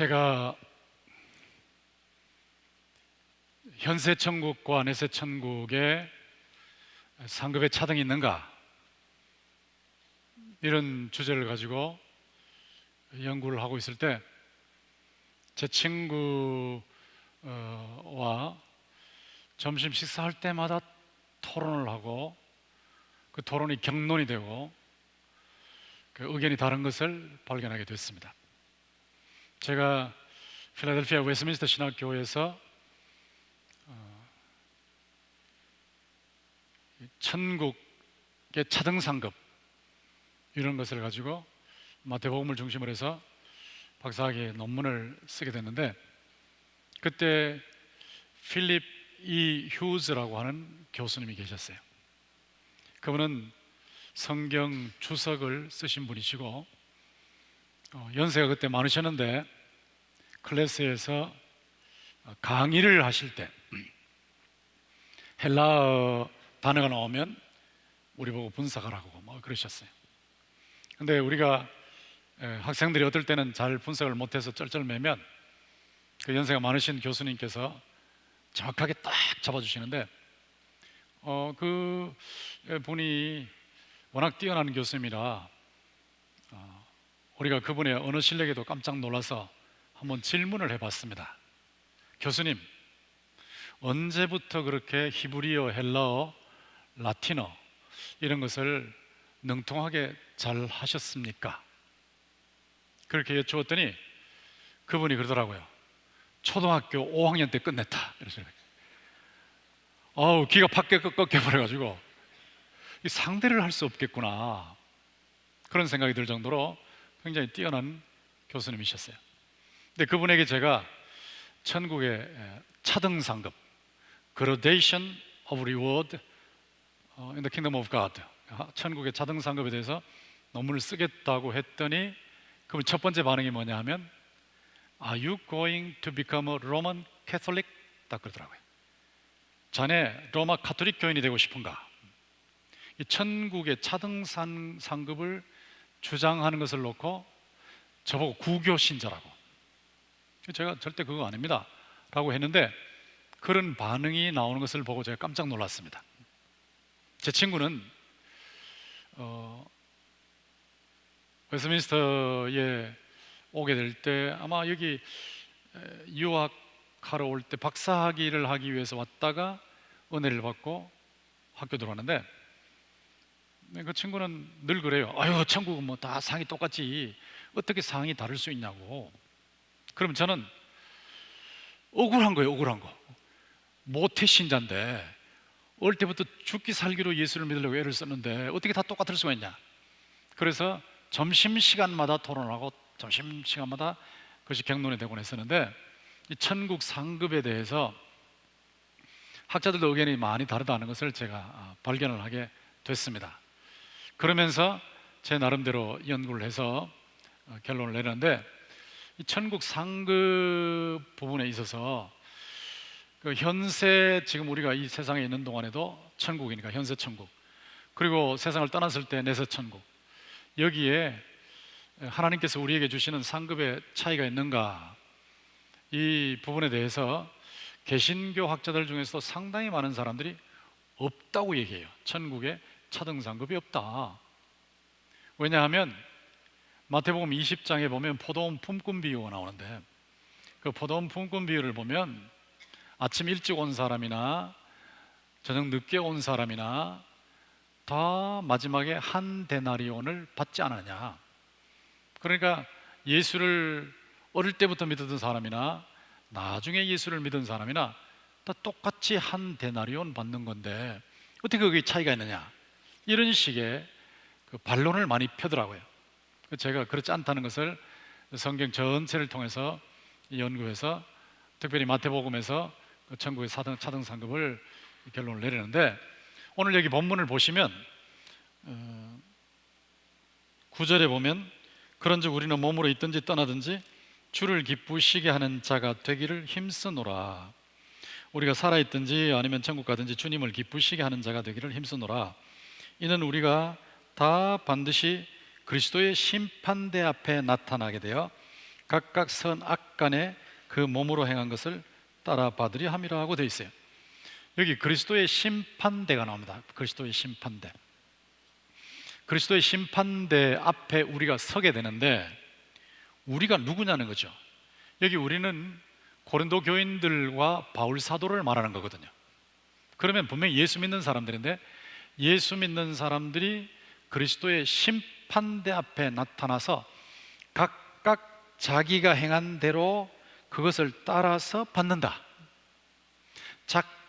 제가 현세 천국과 내세 천국에 상급의 차등이 있는가, 이런 주제를 가지고 연구를 하고 있을 때 제 친구와 점심 식사할 때마다 토론을 하고 그 토론이 격론이 되고 그 의견이 다른 것을 발견하게 됐습니다. 제가 필라델피아 웨스트민스터 신학교에서 천국의 차등상급 이런 것을 가지고 마태복음을 중심으로 해서 박사학위 논문을 쓰게 됐는데, 그때 필립 E. 휴즈라고 하는 교수님이 계셨어요. 그분은 성경 주석을 쓰신 분이시고 연세가 그때 많으셨는데 클래스에서 강의를 하실 때 헬라어 단어가 나오면 우리 보고 분석하라고 뭐 그러셨어요. 근데 우리가 학생들이 어떨 때는 잘 분석을 못해서 쩔쩔매면 그 연세가 많으신 교수님께서 정확하게 딱 잡아주시는데 그 분이 워낙 뛰어난 교수님이라 우리가 그분의 언어 실력에도 깜짝 놀라서 한번 질문을 해봤습니다. 교수님, 언제부터 그렇게 히브리어, 헬라어, 라틴어 이런 것을 능통하게 잘 하셨습니까? 그렇게 여쭈었더니 그분이 그러더라고요. 초등학교 5학년 때 끝냈다. 이러시는 거예요. 기가 팍 꺾여버려가지고 상대를 할 수 없겠구나, 그런 생각이 들 정도로 굉장히 뛰어난 교수님이셨어요. 근데 그분에게 제가 천국의 차등상급, Gradation of Reward in the Kingdom of God, 천국의 차등상급에 대해서 논문을 쓰겠다고 했더니 그분 첫 번째 반응이 뭐냐 하면 Are you going to become a Roman Catholic? 딱 그러더라고요. 자네 로마 가톨릭 교인이 되고 싶은가? 이 천국의 차등상급을 주장하는 것을 놓고 저보고 구교 신자라고, 제가 절대 그거 아닙니다 라고 했는데 그런 반응이 나오는 것을 보고 제가 깜짝 놀랐습니다. 제 친구는 웨스트민스터에 오게 될 때 아마 여기 유학하러 올 때 박사학위를 하기 위해서 왔다가 은혜를 받고 학교 들어왔는데, 그 친구는 늘 그래요. 아유, 천국은 뭐 다 상이 똑같지 어떻게 상이 다를 수 있냐고. 그럼 저는 억울한 거예요. 억울한 거. 모태 신자인데 어릴 때부터 죽기 살기로 예수를 믿으려고 애를 썼는데 어떻게 다 똑같을 수가 있냐. 그래서 점심시간마다 토론하고 점심시간마다 그것이 격론이 되곤 했었는데, 이 천국 상급에 대해서 학자들도 의견이 많이 다르다는 것을 제가 발견을 하게 됐습니다. 그러면서 제 나름대로 연구를 해서 결론을 내렸는데, 이 천국 상급 부분에 있어서 그 현세, 지금 우리가 이 세상에 있는 동안에도 천국이니까 현세 천국, 그리고 세상을 떠났을 때 내세 천국, 여기에 하나님께서 우리에게 주시는 상급의 차이가 있는가, 이 부분에 대해서 개신교 학자들 중에서도 상당히 많은 사람들이 없다고 얘기해요. 천국에 차등상급이 없다. 왜냐하면 마태복음 20장에 보면 포도원 품꾼 비유가 나오는데, 그 포도원 품꾼 비유를 보면 아침 일찍 온 사람이나 저녁 늦게 온 사람이나 다 마지막에 한 데나리온을 받지 않았냐. 그러니까 예수를 어릴 때부터 믿었던 사람이나 나중에 예수를 믿은 사람이나 다 똑같이 한 데나리온 받는 건데 어떻게 그게 차이가 있느냐, 이런 식의 그 반론을 많이 펴더라고요. 제가 그렇지 않다는 것을 성경 전체를 통해서 연구해서 특별히 마태복음에서 그 천국의 차등상급을 결론을 내리는데, 오늘 여기 본문을 보시면 9절에 보면 그런즉 우리는 몸으로 있든지 떠나든지 주를 기쁘시게 하는 자가 되기를 힘쓰노라. 우리가 살아있든지 아니면 천국 가든지 주님을 기쁘시게 하는 자가 되기를 힘쓰노라. 이는 우리가 다 반드시 그리스도의 심판대 앞에 나타나게 되어 각각 선악간에 그 몸으로 행한 것을 따라 받으려 함이라 하고 되어 있어요. 여기 그리스도의 심판대가 나옵니다. 그리스도의 심판대. 그리스도의 심판대 앞에 우리가 서게 되는데, 우리가 누구냐는 거죠. 여기 우리는 고린도 교인들과 바울 사도를 말하는 거거든요. 그러면 분명히 예수 믿는 사람들인데, 예수 믿는 사람들이 그리스도의 심판대 앞에 나타나서 각각 자기가 행한 대로 그것을 따라서 받는다.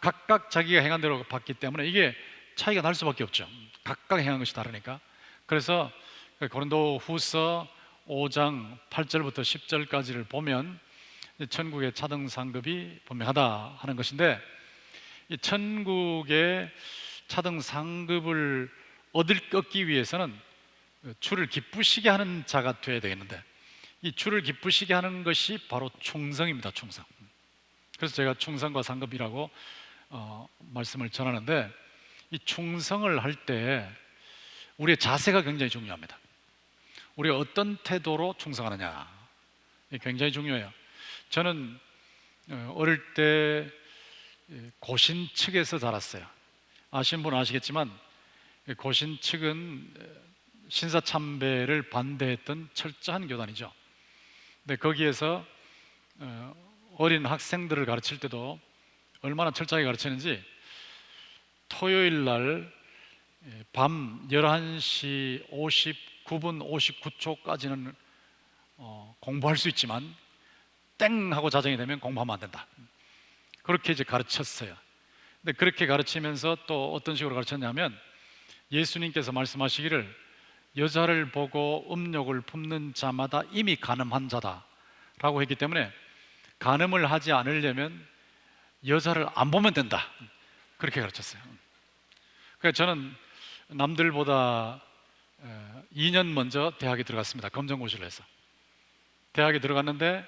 각각 자기가 행한 대로 받기 때문에 이게 차이가 날 수밖에 없죠. 각각 행한 것이 다르니까. 그래서 고린도 후서 5장 8절부터 10절까지를 보면 천국의 차등 상급이 분명하다 하는 것인데, 이 천국의 차등 상급을 얻기 위해서는 주를 기쁘시게 하는 자가 되어야 되겠는데, 이 주를 기쁘시게 하는 것이 바로 충성입니다. 충성. 그래서 제가 충성과 상급이라고 말씀을 전하는데, 이 충성을 할 때 우리의 자세가 굉장히 중요합니다. 우리가 어떤 태도로 충성하느냐, 이게 굉장히 중요해요. 저는 어릴 때 고신 측에서 자랐어요. 아시는 분은 아시겠지만 고신 측은 신사참배를 반대했던 철저한 교단이죠. 근데 거기에서 어린 학생들을 가르칠 때도 얼마나 철저하게 가르치는지, 토요일 날 밤 11시 59분 59초까지는 공부할 수 있지만 땡 하고 자정이 되면 공부하면 안 된다. 그렇게 이제 가르쳤어요. 근데 그렇게 가르치면서 또 어떤 식으로 가르쳤냐면, 예수님께서 말씀하시기를 여자를 보고 음욕을 품는 자마다 이미 간음한 자다라고 했기 때문에 간음을 하지 않으려면 여자를 안 보면 된다, 그렇게 가르쳤어요. 그래서 저는 남들보다 2년 먼저 대학에 들어갔습니다. 검정고시를 해서 대학에 들어갔는데,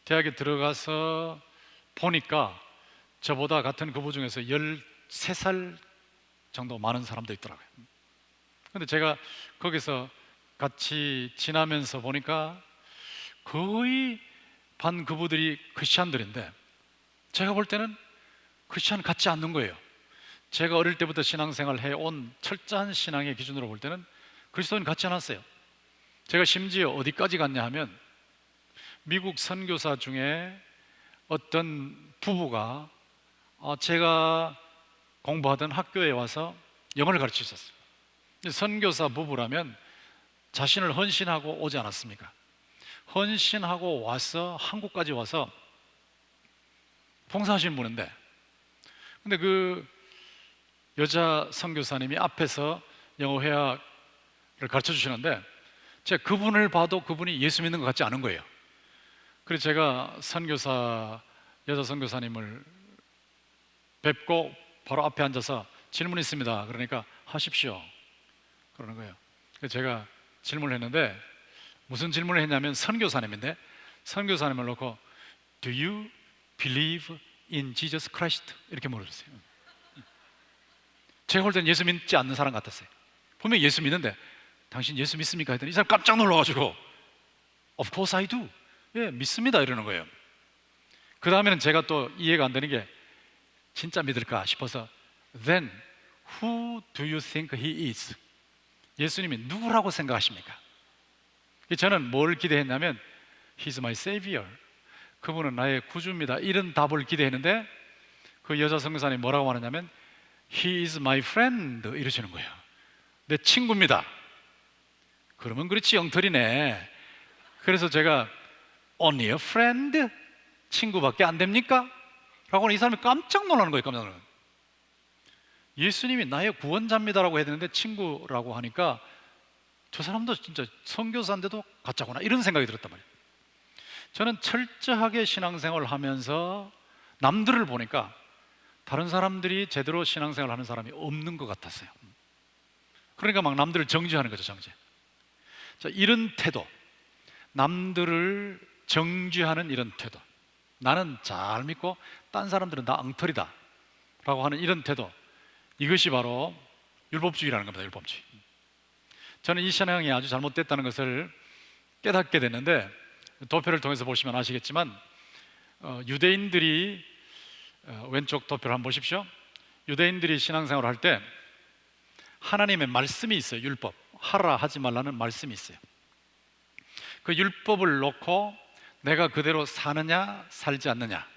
대학에 들어가서 보니까 저보다 같은 부부 중에서 13살 정도 많은 사람도 있더라고요. 근데 제가 거기서 같이 지나면서 보니까 거의 반 그부들이 크리스찬들인데, 제가 볼 때는 크리스찬 같지 않는 거예요. 제가 어릴 때부터 신앙생활을 해온 철저한 신앙의 기준으로 볼 때는 그리스도인 같지 않았어요. 제가 심지어 어디까지 갔냐 하면, 미국 선교사 중에 어떤 부부가 제가 공부하던 학교에 와서 영어를 가르치셨어요. 선교사 부부라면 자신을 헌신하고 오지 않았습니까? 헌신하고 와서 한국까지 와서 봉사하시는 분인데, 근데 그 여자 선교사님이 앞에서 영어 회화를 가르쳐 주시는데, 제가 그분을 봐도 그분이 예수 믿는 것 같지 않은 거예요. 그래서 제가 여자 선교사님을 뵙고 바로 앞에 앉아서 질문 있습니다. 그러니까 하십시오, 그러는 거예요. 그래서 제가 질문을 했는데, 무슨 질문을 했냐면, 선교사님인데 선교사님을 놓고 Do you believe in Jesus Christ? 이렇게 물어봤어요. 제가 볼 때는 예수 믿지 않는 사람 같았어요. 분명히 예수 믿는데, 당신 예수 믿습니까? 했더니 이 사람 깜짝 놀라가지고 Of course I do. 예, 믿습니다, 이러는 거예요. 그 다음에는 제가 또 이해가 안 되는 게, 진짜 믿을까 싶어서 Then who do you think he is? 예수님이 누구라고 생각하십니까? 저는 뭘 기대했냐면, He's my savior. 그분은 나의 구주입니다, 이런 답을 기대했는데, 그 여자 선교사님이 뭐라고 말하냐면 He is my friend 이러시는 거예요. 내 친구입니다. 그러면 그렇지, 엉터리네. 그래서 제가 Only a friend? 친구밖에 안 됩니까? 라고 하니 이 사람이 깜짝 놀라는 거예요. 깜짝 놀라는 거예요. 예수님이 나의 구원자입니다라고 해야 되는데 친구라고 하니까 저 사람도 진짜 선교사인데도 가짜구나, 이런 생각이 들었단 말이에요. 저는 철저하게 신앙생활을 하면서 남들을 보니까 다른 사람들이 제대로 신앙생활을 하는 사람이 없는 것 같았어요. 그러니까 막 남들을 정죄하는 거죠, 정죄. 자, 이런 태도, 남들을 정죄하는 이런 태도, 나는 잘 믿고 딴 사람들은 다 엉터리다 라고 하는 이런 태도, 이것이 바로 율법주의라는 겁니다. 율법주의. 저는 이 신앙이 아주 잘못됐다는 것을 깨닫게 됐는데, 도표를 통해서 보시면 아시겠지만 유대인들이 왼쪽 도표를 한번 보십시오. 유대인들이 신앙생활을 할 때 하나님의 말씀이 있어요. 율법, 하라 하지 말라는 말씀이 있어요. 그 율법을 놓고 내가 그대로 사느냐 살지 않느냐,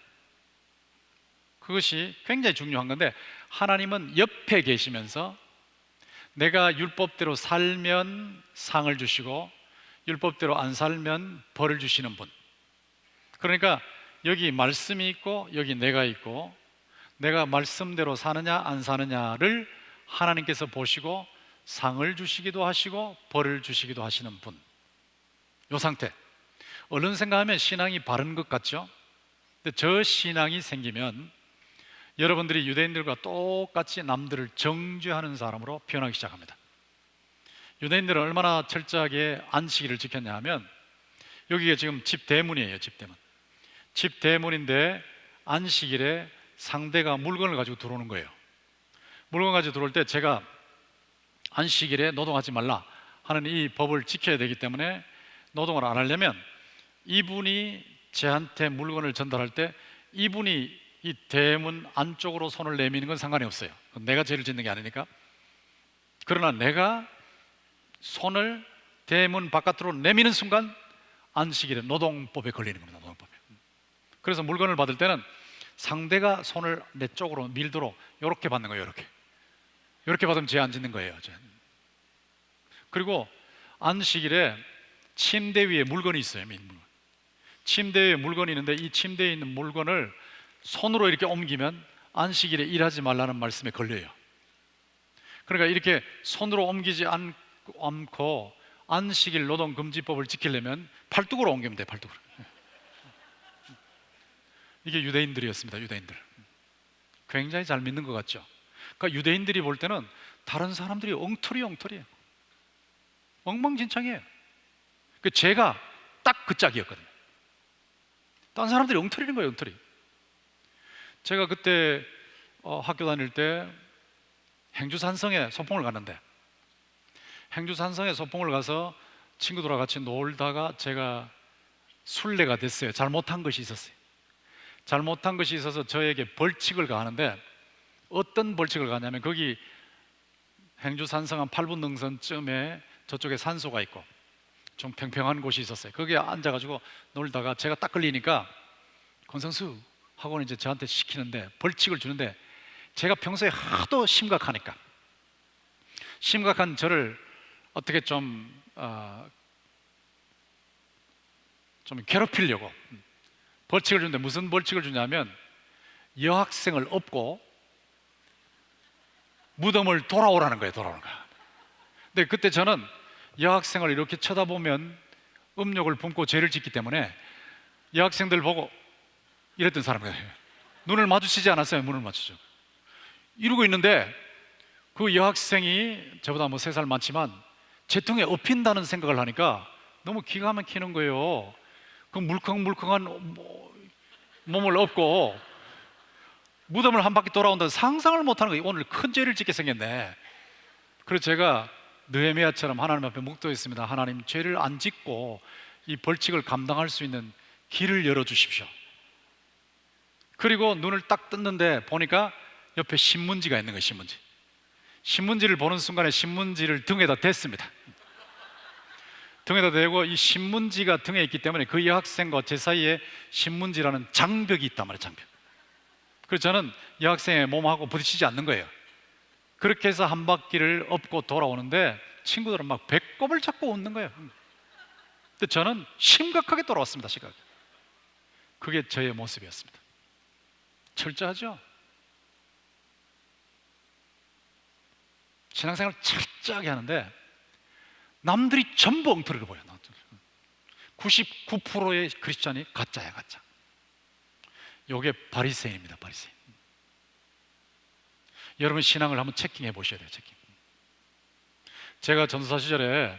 그것이 굉장히 중요한 건데, 하나님은 옆에 계시면서 내가 율법대로 살면 상을 주시고 율법대로 안 살면 벌을 주시는 분. 그러니까 여기 말씀이 있고 여기 내가 있고, 내가 말씀대로 사느냐 안 사느냐를 하나님께서 보시고 상을 주시기도 하시고 벌을 주시기도 하시는 분. 이 상태. 얼른 생각하면 신앙이 바른 것 같죠? 근데 저 신앙이 생기면 여러분들이 유대인들과 똑같이 남들을 정죄하는 사람으로 변하기 시작합니다. 유대인들은 얼마나 철저하게 안식일을 지켰냐 하면, 여기가 지금 집 대문이에요. 집 대문. 집 대문인데 안식일에 상대가 물건을 가지고 들어오는 거예요. 물건 가지고 들어올 때 제가 안식일에 노동하지 말라 하는 이 법을 지켜야 되기 때문에 노동을 안 하려면, 이분이 제한테 물건을 전달할 때 이분이 이 대문 안쪽으로 손을 내미는 건 상관이 없어요. 내가 죄를 짓는 게 아니니까. 그러나 내가 손을 대문 바깥으로 내미는 순간 안식일에 노동법에 걸리는 겁니다. 노동법에. 그래서 물건을 받을 때는 상대가 손을 내 쪽으로 밀도록 이렇게 받는 거예요. 이렇게 받으면 죄 안 짓는 거예요. 그리고 안식일에 침대 위에 물건이 있어요. 침대 위에 물건이 있는데 이 침대에 있는 물건을 손으로 이렇게 옮기면 안식일에 일하지 말라는 말씀에 걸려요. 그러니까 이렇게 손으로 옮기지 않고 안식일 노동금지법을 지키려면 팔뚝으로 옮기면 돼요. 팔뚝으로. 이게 유대인들이었습니다. 유대인들. 굉장히 잘 믿는 것 같죠? 그러니까 유대인들이 볼 때는 다른 사람들이 엉터리예요. 엉망진창이에요. 제가 딱 그 짝이었거든요. 다른 사람들이 엉터리는 거예요. 엉터리. 제가 그때 학교 다닐 때 행주산성에 소풍을 갔는데, 행주산성에 소풍을 가서 친구들과 같이 놀다가 제가 순례가 됐어요. 잘못한 것이 있었어요. 잘못한 것이 있어서 저에게 벌칙을 가하는데, 어떤 벌칙을 가하냐면, 거기 행주산성 한 8분 능선쯤에 저쪽에 산소가 있고 좀 평평한 곳이 있었어요. 거기에 앉아가지고 놀다가 제가 딱 걸리니까 권성수 하고는 이제 저한테 시키는데, 벌칙을 주는데, 제가 평소에 하도 심각하니까 심각한 저를 어떻게 좀 괴롭히려고 벌칙을 주는데, 무슨 벌칙을 주냐면 여학생을 업고 무덤을 돌아오라는 거예요. 근데 그때 저는 여학생을 이렇게 쳐다보면 음욕을 품고 죄를 짓기 때문에 여학생들 보고 이랬던 사람이에요. 눈을 마주치지 않았어요. 눈을 마주치죠. 이러고 있는데 그 여학생이 저보다 3살 많지만 제 등에 업힌다는 생각을 하니까 너무 기가 막히는 거예요. 그 물컹물컹한 몸을 업고 무덤을 한 바퀴 돌아온다는 상상을 못하는 거예요. 오늘 큰 죄를 짓게 생겼네. 그래서 제가 느헤미야처럼 하나님 앞에 묵도했습니다. 하나님, 죄를 안 짓고 이 벌칙을 감당할 수 있는 길을 열어주십시오. 그리고 눈을 딱 떴는데 보니까 옆에 신문지가 있는 거예요. 신문지를 보는 순간에 신문지를 등에다 댔습니다. 등에다 대고, 이 신문지가 등에 있기 때문에 그 여학생과 제 사이에 신문지라는 장벽이 있단 말이에요. 장벽. 그래서 저는 여학생의 몸하고 부딪히지 않는 거예요. 그렇게 해서 한 바퀴를 업고 돌아오는데 친구들은 막 배꼽을 잡고 웃는 거예요. 근데 저는 심각하게 돌아왔습니다. 그게 저의 모습이었습니다. 철저하죠? 신앙생활을 철저하게 하는데 남들이 전부 엉터리를 보여요. 99%의 크리스찬이 가짜야, 가짜. 이게 바리새인입니다. 바리새인. 여러분 신앙을 한번 체킹해 보셔야 돼요. 체킹. 제가 전도사 시절에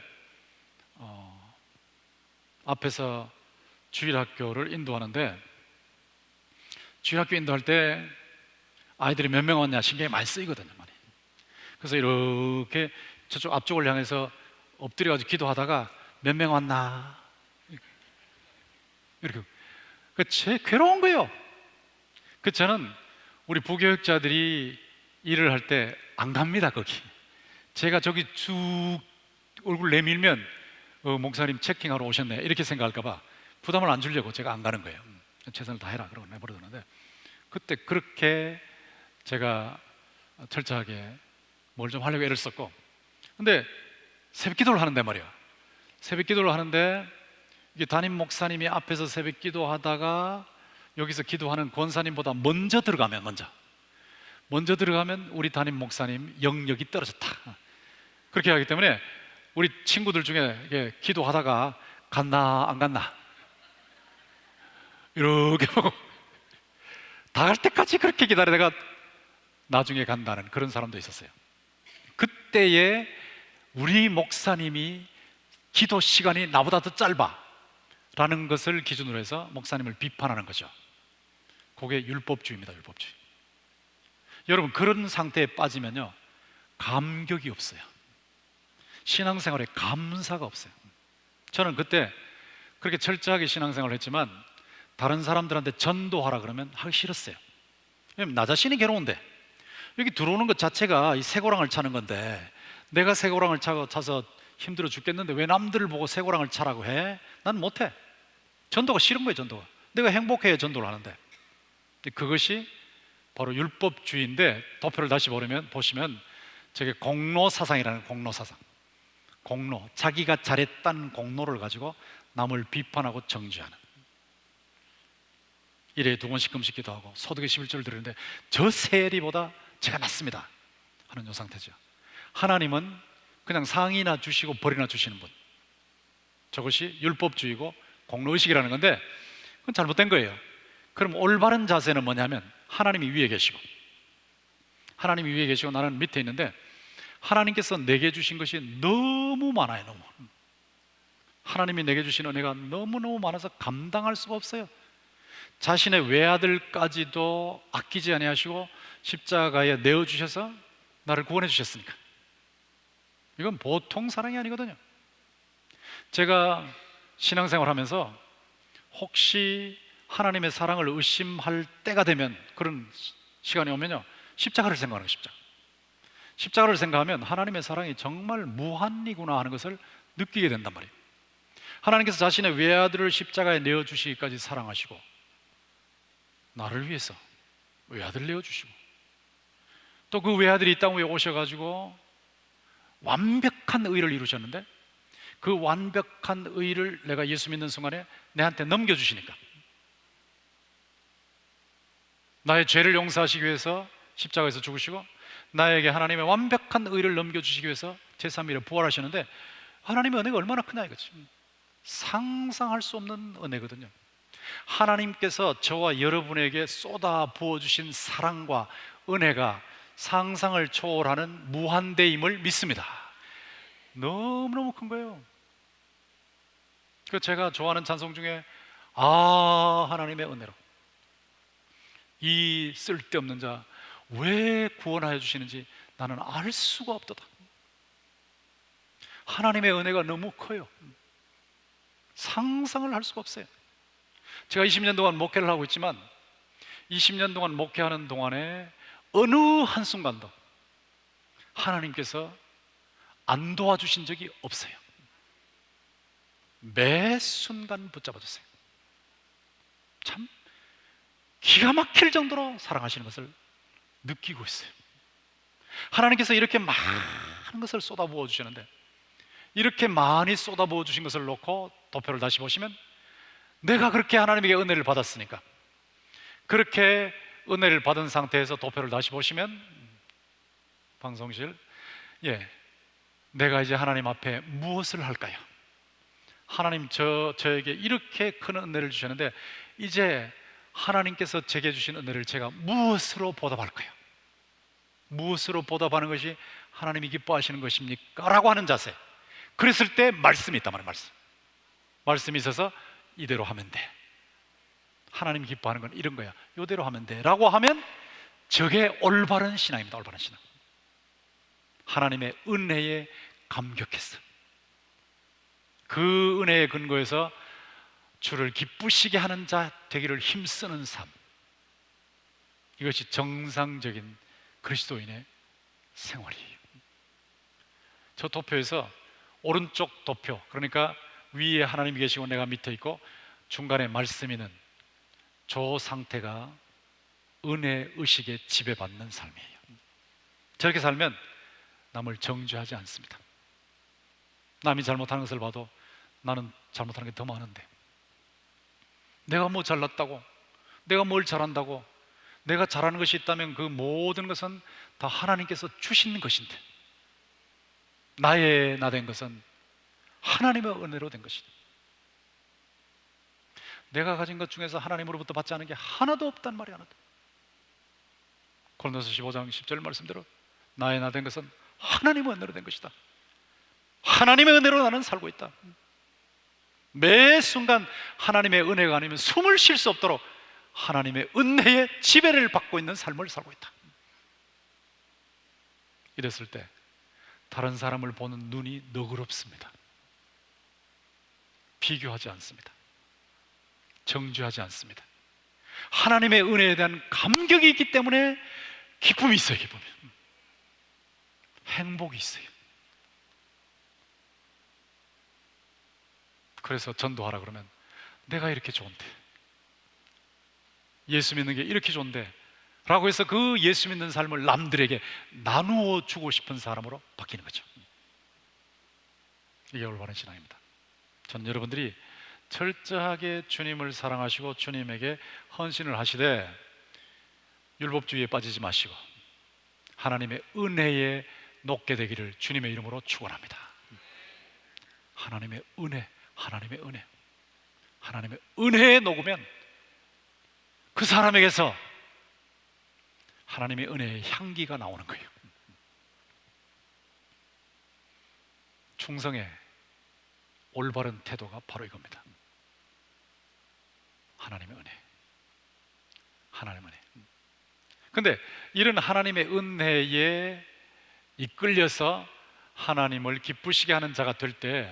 앞에서 주일학교를 인도하는데, 주일학교 인도할 때 아이들이 몇 명 왔냐 신경이 많이 쓰이거든요. 많이. 그래서 이렇게 저쪽 앞쪽을 향해서 엎드려가지고 기도하다가 몇 명 왔나, 이렇게. 제 괴로운 거예요. 저는 우리 부교육자들이 일을 할 때 안 갑니다, 거기. 제가 저기 쭉 얼굴 내밀면 목사님 체킹하러 오셨네 이렇게 생각할까봐 부담을 안 주려고 제가 안 가는 거예요. 최선을 다해라 그러고 내버려두는데, 그때 그렇게 제가 철저하게 뭘 좀 하려고 애를 썼고, 근데 새벽 기도를 하는데 말이야. 새벽 기도를 하는데 이게 담임 목사님이 앞에서 새벽 기도하다가 여기서 기도하는 권사님보다 먼저 들어가면 우리 담임 목사님 영역이 떨어졌다, 그렇게 하기 때문에 우리 친구들 중에 이게 기도하다가 갔나 안 갔나 이렇게 보고 다 갈 때까지 그렇게 기다리다가 나중에 간다는 그런 사람도 있었어요. 그때에 우리 목사님이 기도 시간이 나보다 더 짧아 라는 것을 기준으로 해서 목사님을 비판하는 거죠. 그게 율법주의입니다. 율법주의. 여러분, 그런 상태에 빠지면요 감격이 없어요. 신앙생활에 감사가 없어요. 저는 그때 그렇게 철저하게 신앙생활을 했지만 다른 사람들한테 전도하라 그러면 하기 싫었어요. 왜냐면 나 자신이 괴로운데, 여기 들어오는 것 자체가 이 쇠고랑을 차는 건데 내가 쇠고랑을 차서 힘들어 죽겠는데 왜 남들을 보고 쇠고랑을 차라고 해? 난 못해. 전도가 싫은 거예요. 전도가. 내가 행복해야 전도를 하는데. 그것이 바로 율법주의인데, 도표를 다시 보시면 저게 공로사상이라는, 공로사상. 공로, 자기가 잘했다는 공로를 가지고 남을 비판하고 정죄하는. 일에 2번씩 금식 기도하고 소득의 11조를 드리는데 저 세리보다 제가 낫습니다 하는 요 상태죠. 하나님은 그냥 상이나 주시고 벌이나 주시는 분, 저것이 율법주의고 공로의식이라는 건데 그건 잘못된 거예요. 그럼 올바른 자세는 뭐냐면 하나님이 위에 계시고 나는 밑에 있는데, 하나님께서 내게 주신 것이 너무 많아요. 너무. 하나님이 내게 주신 은혜가 너무너무 많아서 감당할 수가 없어요. 자신의 외아들까지도 아끼지 아니하시고 십자가에 내어주셔서 나를 구원해 주셨으니까. 이건 보통 사랑이 아니거든요. 제가 신앙생활 하면서 혹시 하나님의 사랑을 의심할 때가 되면, 그런 시간이 오면요 십자가를 생각하는 거예요. 십자가를 생각하면 하나님의 사랑이 정말 무한이구나 하는 것을 느끼게 된단 말이에요. 하나님께서 자신의 외아들을 십자가에 내어주시기까지 사랑하시고 나를 위해서 외아들을 내어주시고 또 그 외아들이 이 땅 위에 오셔가지고 완벽한 의를 이루셨는데 그 완벽한 의를 내가 예수 믿는 순간에 내한테 넘겨주시니까, 나의 죄를 용서하시기 위해서 십자가에서 죽으시고 나에게 하나님의 완벽한 의를 넘겨주시기 위해서 제3일에 부활하셨는데, 하나님의 은혜가 얼마나 크냐 이거지. 상상할 수 없는 은혜거든요. 하나님께서 저와 여러분에게 쏟아 부어주신 사랑과 은혜가 상상을 초월하는 무한대임을 믿습니다. 너무너무 큰 거예요. 그 제가 좋아하는 찬송 중에 하나님의 은혜로 이 쓸데없는 자 왜 구원하여 주시는지 나는 알 수가 없도다. 하나님의 은혜가 너무 커요. 상상을 할 수가 없어요. 제가 20년 동안 목회를 하고 있지만 20년 동안 목회하는 동안에 어느 한순간도 하나님께서 안 도와주신 적이 없어요. 매 순간 붙잡아주세요. 참 기가 막힐 정도로 사랑하시는 것을 느끼고 있어요. 하나님께서 이렇게 많은 것을 쏟아부어 주시는데, 이렇게 많이 쏟아부어 주신 것을 놓고 도표를 다시 보시면 내가 그렇게 하나님에게 은혜를 받았으니까, 그렇게 은혜를 받은 상태에서 도표를 다시 보시면 방송실, 내가 이제 하나님 앞에 무엇을 할까요? 하나님 저에게 이렇게 큰 은혜를 주셨는데 이제 하나님께서 제게 주신 은혜를 제가 무엇으로 보답할까요? 무엇으로 보답하는 것이 하나님이 기뻐하시는 것입니까? 라고 하는 자세. 그랬을 때 말씀이 있단 말이에요. 말씀이 있어서 이대로 하면 돼, 하나님 기뻐하는 건 이런 거야, 이대로 하면 돼 라고 하면 저게 올바른 신앙입니다. 올바른 신앙. 하나님의 은혜에 감격했어. 그 은혜의 근거에서 주를 기쁘시게 하는 자 되기를 힘쓰는 삶, 이것이 정상적인 그리스도인의 생활이에요. 저 도표에서 오른쪽 도표, 그러니까 위에 하나님이 계시고 내가 밑에 있고 중간에 말씀이 있는 저 상태가 은혜 의식에 지배받는 삶이에요. 저렇게 살면 남을 정죄하지 않습니다. 남이 잘못하는 것을 봐도 나는 잘못하는 게 더 많은데, 내가 뭐 잘났다고, 내가 뭘 잘한다고, 내가 잘하는 것이 있다면 그 모든 것은 다 하나님께서 주신 것인데, 나의 나 된 것은 하나님의 은혜로 된 것이다. 내가 가진 것 중에서 하나님으로부터 받지 않은 게 하나도 없단 말이 하나도. 고린도서 15장 10절 말씀대로 나의 나 된 것은 하나님의 은혜로 된 것이다. 하나님의 은혜로 나는 살고 있다. 매 순간 하나님의 은혜가 아니면 숨을 쉴 수 없도록 하나님의 은혜의 지배를 받고 있는 삶을 살고 있다. 이랬을 때 다른 사람을 보는 눈이 너그럽습니다. 비교하지 않습니다. 정죄하지 않습니다. 하나님의 은혜에 대한 감격이 있기 때문에 기쁨이 있어요. 기쁨이, 행복이 있어요. 그래서 전도하라 그러면 내가 이렇게 좋은데, 예수 믿는 게 이렇게 좋은데 라고 해서 그 예수 믿는 삶을 남들에게 나누어 주고 싶은 사람으로 바뀌는 거죠. 이게 올바른 신앙입니다. 전 여러분들이 철저하게 주님을 사랑하시고 주님에게 헌신을 하시되 율법주의에 빠지지 마시고 하나님의 은혜에 녹게 되기를 주님의 이름으로 축원합니다. 하나님의 은혜, 하나님의 은혜, 하나님의 은혜에 녹으면 그 사람에게서 하나님의 은혜의 향기가 나오는 거예요. 충성의 올바른 태도가 바로 이겁니다. 하나님의 은혜, 하나님의 은혜. 근데 이런 하나님의 은혜에 이끌려서 하나님을 기쁘시게 하는 자가 될 때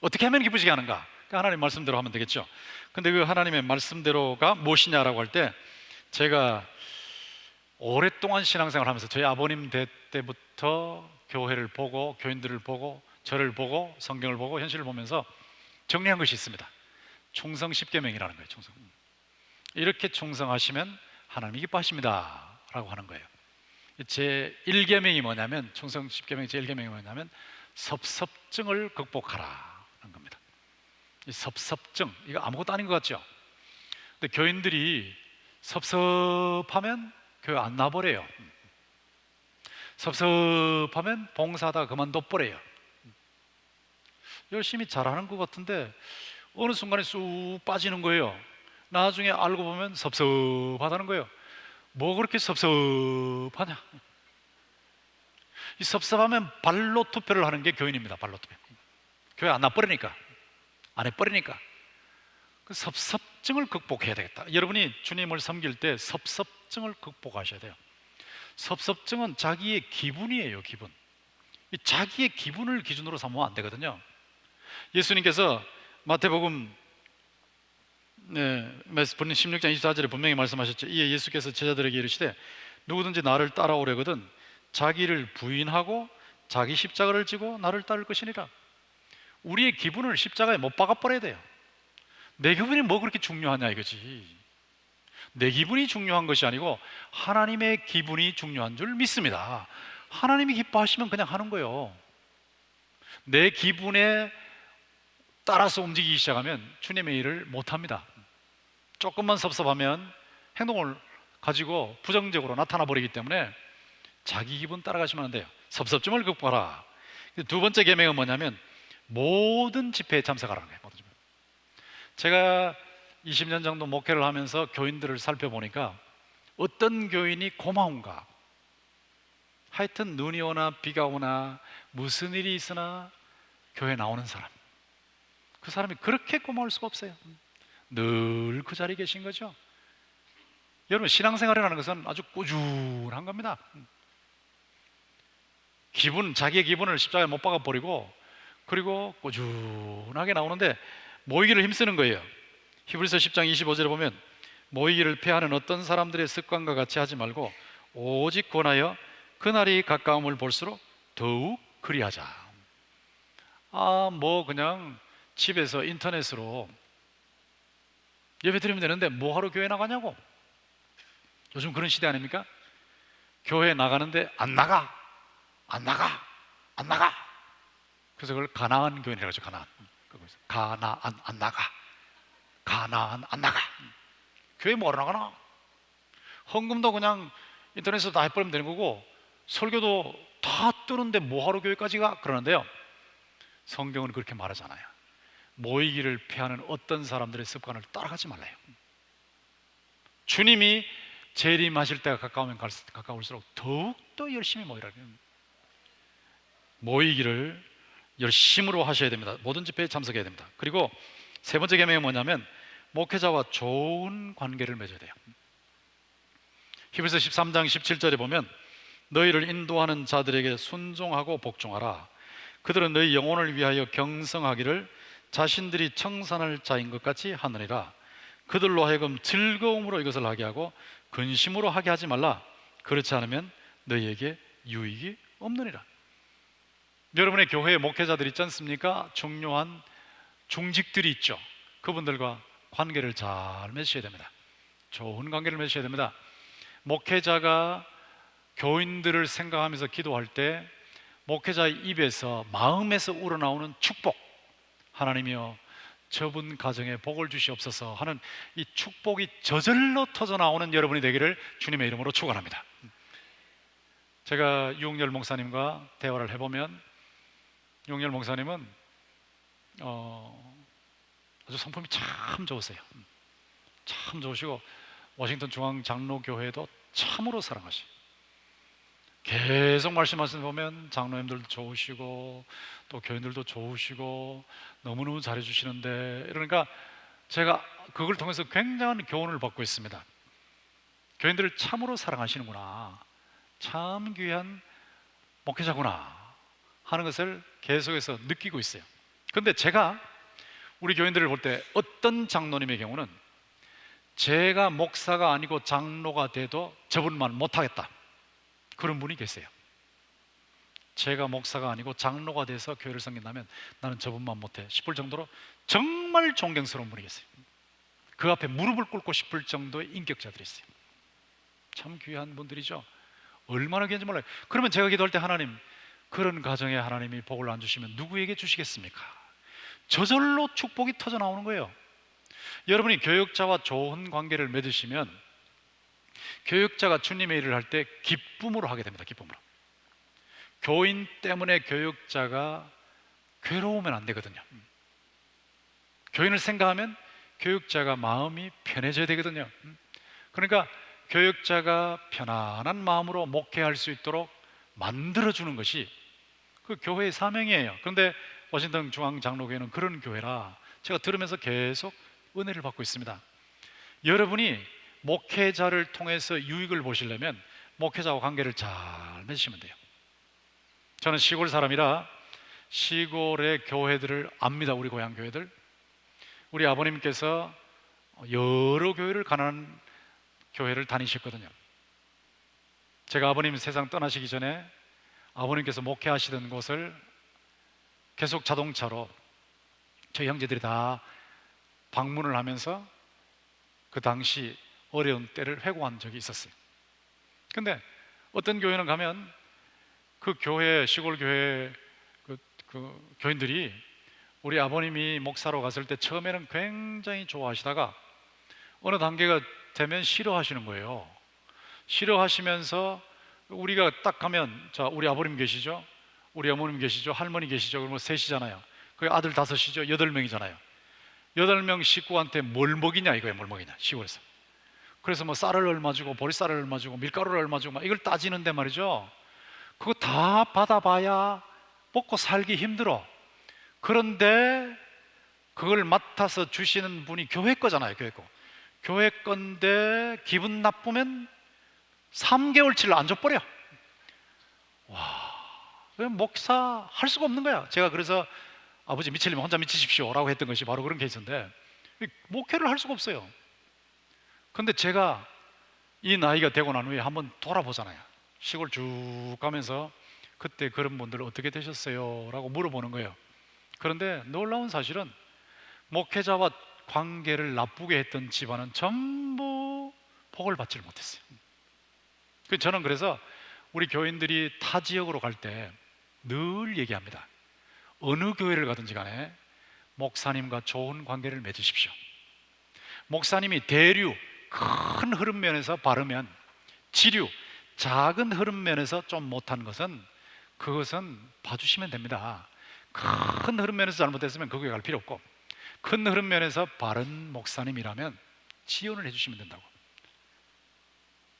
어떻게 하면 기쁘시게 하는가? 하나님 말씀대로 하면 되겠죠. 근데 그 하나님의 말씀대로가 무엇이냐라고 할 때, 제가 오랫동안 신앙생활을 하면서 저희 아버님 대 때부터 교회를 보고 교인들을 보고 저를 보고 성경을 보고 현실을 보면서 정리한 것이 있습니다. 충성 10계명이라는 거예요. 충성. 이렇게 충성하시면 하나님이 기뻐하십니다 라고 하는 거예요. 제 1계명이 뭐냐면, 충성 10계명 제 1계명이 뭐냐면 섭섭증을 극복하라 하는 겁니다. 이 섭섭증, 이거 아무것도 아닌 것 같죠? 근데 교인들이 섭섭하면 교회 안 나버려요. 섭섭하면 봉사하다가 그만둬버려요. 열심히 잘하는 것 같은데 어느 순간에 쑥 빠지는 거예요. 나중에 알고 보면 섭섭하다는 거예요. 뭐 그렇게 섭섭하냐? 이 섭섭하면 발로 투표를 하는 게 교인입니다. 발로 투표. 교회 안 나버리니까, 안 해버리니까. 그 섭섭증을 극복해야 되겠다. 여러분이 주님을 섬길 때 섭섭증을 극복하셔야 돼요. 섭섭증은 자기의 기분이에요. 기분. 이 자기의 기분을 기준으로 삼으면 안 되거든요. 예수님께서 마태복음 16장 24절에 분명히 말씀하셨죠. 이에 예수께서 제자들에게 이르시되 누구든지 나를 따라오려거든 자기를 부인하고 자기 십자가를 지고 나를 따를 것이니라. 우리의 기분을 십자가에 못 박아버려야 돼요. 내 기분이 뭐 그렇게 중요하냐 이거지. 내 기분이 중요한 것이 아니고 하나님의 기분이 중요한 줄 믿습니다. 하나님이 기뻐하시면 그냥 하는 거예요. 내 기분에 따라서 움직이기 시작하면 주님의 일을 못합니다. 조금만 섭섭하면 행동을 가지고 부정적으로 나타나 버리기 때문에 자기 기분 따라가시면 안 돼요. 섭섭증을 극복하라. 두 번째 계명은 뭐냐면 모든 집회에 참석하라는 거예요. 모든 집회. 제가 20년 정도 목회를 하면서 교인들을 살펴보니까 어떤 교인이 고마운가. 하여튼 눈이 오나 비가 오나 무슨 일이 있으나 교회에 나오는 사람, 그 사람이 그렇게 고마울 수가 없어요. 늘 그 자리에 계신 거죠. 여러분, 신앙생활이라는 것은 아주 꾸준한 겁니다. 자기의 기분을 십자가에 못 박아버리고 그리고 꾸준하게 나오는데 모이기를 힘쓰는 거예요. 히브리서 10장 25절에 보면 모이기를 패하는 어떤 사람들의 습관과 같이 하지 말고 오직 권하여 그날이 가까움을 볼수록 더욱 그리하자. 뭐 그냥 집에서 인터넷으로 예배 드리면 되는데 뭐하러 교회 나가냐고. 요즘 그런 시대 아닙니까? 교회 나가는데 안 나가. 그래서 그걸 가나안 교회라고 하죠. 가나안. 안 나가. 가나안 안 나가. 교회 뭐하러 나가나? 헌금도 그냥 인터넷에서 다 해버리면 되는 거고, 설교도 다 뜨는데 뭐하러 교회까지 가? 그러는데요, 성경은 그렇게 말하잖아요. 모이기를 피하는 어떤 사람들의 습관을 따라가지 말라요. 주님이 재림하실 때가 가까울수록 더욱더 열심히 모이라는, 모이기를 열심으로 하셔야 됩니다. 모든 집회에 참석해야 됩니다. 그리고 세 번째 계명이 뭐냐면 목회자와 좋은 관계를 맺어야 돼요. 히브리서 13장 17절에 보면 너희를 인도하는 자들에게 순종하고 복종하라. 그들은 너희 영혼을 위하여 경성하기를 자신들이 청산할 자인 것 같이 하느니라. 그들로 하여금 즐거움으로 이것을 하게 하고 근심으로 하게 하지 말라. 그렇지 않으면 너희에게 유익이 없느니라. 여러분의 교회에 목회자들 있지 않습니까? 중요한 중직들이 있죠. 그분들과 관계를 잘 맺으셔야 됩니다. 좋은 관계를 맺으셔야 됩니다. 목회자가 교인들을 생각하면서 기도할 때 목회자의 입에서, 마음에서 우러나오는 축복, 하나님이여 저분 가정에 복을 주시옵소서 하는 이 축복이 저절로 터져나오는 여러분이 되기를 주님의 이름으로 축원합니다. 제가 유홍열 목사님과 대화를 해보면 유홍열 목사님은 아주 성품이 참 좋으세요. 참 좋으시고 워싱턴 중앙장로교회도 참으로 사랑하시. 계속 말씀하시는 보면 장로님들도 좋으시고 또 교인들도 좋으시고 너무너무 잘해주시는데, 그러니까 제가 그걸 통해서 굉장한 교훈을 받고 있습니다. 교인들을 참으로 사랑하시는구나, 참 귀한 목회자구나 하는 것을 계속해서 느끼고 있어요. 그런데 제가 우리 교인들을 볼 때 어떤 장로님의 경우는 제가 목사가 아니고 장로가 돼도 저분만 못하겠다, 그런 분이 계세요. 제가 목사가 아니고 장로가 돼서 교회를 섬긴다면 나는 저분만 못해 싶을 정도로 정말 존경스러운 분이 계세요. 그 앞에 무릎을 꿇고 싶을 정도의 인격자들이 있어요. 참 귀한 분들이죠. 얼마나 귀한지 몰라요. 그러면 제가 기도할 때 하나님, 그런 가정에 하나님이 복을 안 주시면 누구에게 주시겠습니까? 저절로 축복이 터져 나오는 거예요. 여러분이 교육자와 좋은 관계를 맺으시면 교육자가 주님의 일을 할 때 기쁨으로 하게 됩니다. 기쁨으로. 교인 때문에 교육자가 괴로우면 안 되거든요. 교인을 생각하면 교육자가 마음이 편해져야 되거든요. 그러니까 교육자가 편안한 마음으로 목회할 수 있도록 만들어주는 것이 그 교회의 사명이에요. 그런데 워싱턴 중앙장로교회는 그런 교회라 제가 들으면서 계속 은혜를 받고 있습니다. 여러분이 목회자를 통해서 유익을 보시려면 목회자와 관계를 잘 맺으시면 돼요. 저는 시골 사람이라 시골의 교회들을 압니다. 우리 고향 교회들. 우리 아버님께서 여러 교회를, 가난한 교회를 다니셨거든요. 제가 아버님 세상 떠나시기 전에 아버님께서 목회하시던 곳을 계속 자동차로 저희 형제들이 다 방문을 하면서 그 당시 어려운 때를 회고한 적이 있었어요. 근데 어떤 교회는 가면 그 교회, 시골 교회 그 교인들이 우리 아버님이 목사로 갔을 때 처음에는 굉장히 좋아하시다가 어느 단계가 되면 싫어하시는 거예요. 싫어하시면서 우리가 딱 가면, 자, 우리 아버님 계시죠? 우리 어머님 계시죠? 할머니 계시죠? 그러면 셋이잖아요. 그 아들 다섯이죠? 8명이잖아요. 8명 식구한테 뭘 먹이냐 이거예요. 뭘 먹이냐, 시골에서. 그래서 뭐 쌀을 얼마 주고 보리쌀을 얼마 주고 밀가루를 얼마 주고 막 이걸 따지는데 말이죠, 그거 다 받아봐야 먹고 살기 힘들어. 그런데 그걸 맡아서 주시는 분이 교회 거잖아요. 교회 거. 교회 건데 기분 나쁘면 3개월치를 안 줘버려. 와, 목사 할 수가 없는 거야. 제가 그래서 아버지 미치려면 혼자 미치십시오 라고 했던 것이 바로 그런 케이스인데, 목회를 할 수가 없어요. 근데 제가 이 나이가 되고 난 후에 한번 돌아보잖아요. 시골 쭉 가면서 그때 그런 분들 어떻게 되셨어요? 라고 물어보는 거예요. 그런데 놀라운 사실은 목회자와 관계를 나쁘게 했던 집안은 전부 복을 받지를 못했어요. 저는 그래서 우리 교인들이 타 지역으로 갈 때 늘 얘기합니다. 어느 교회를 가든지 간에 목사님과 좋은 관계를 맺으십시오. 목사님이 대류, 큰 흐름면에서 바르면 지류, 작은 흐름면에서 좀 못한 것은 그것은 봐주시면 됩니다. 큰 흐름면에서 잘못했으면 그 교회 갈 필요 없고, 큰 흐름면에서 바른 목사님이라면 지원을 해주시면 된다고.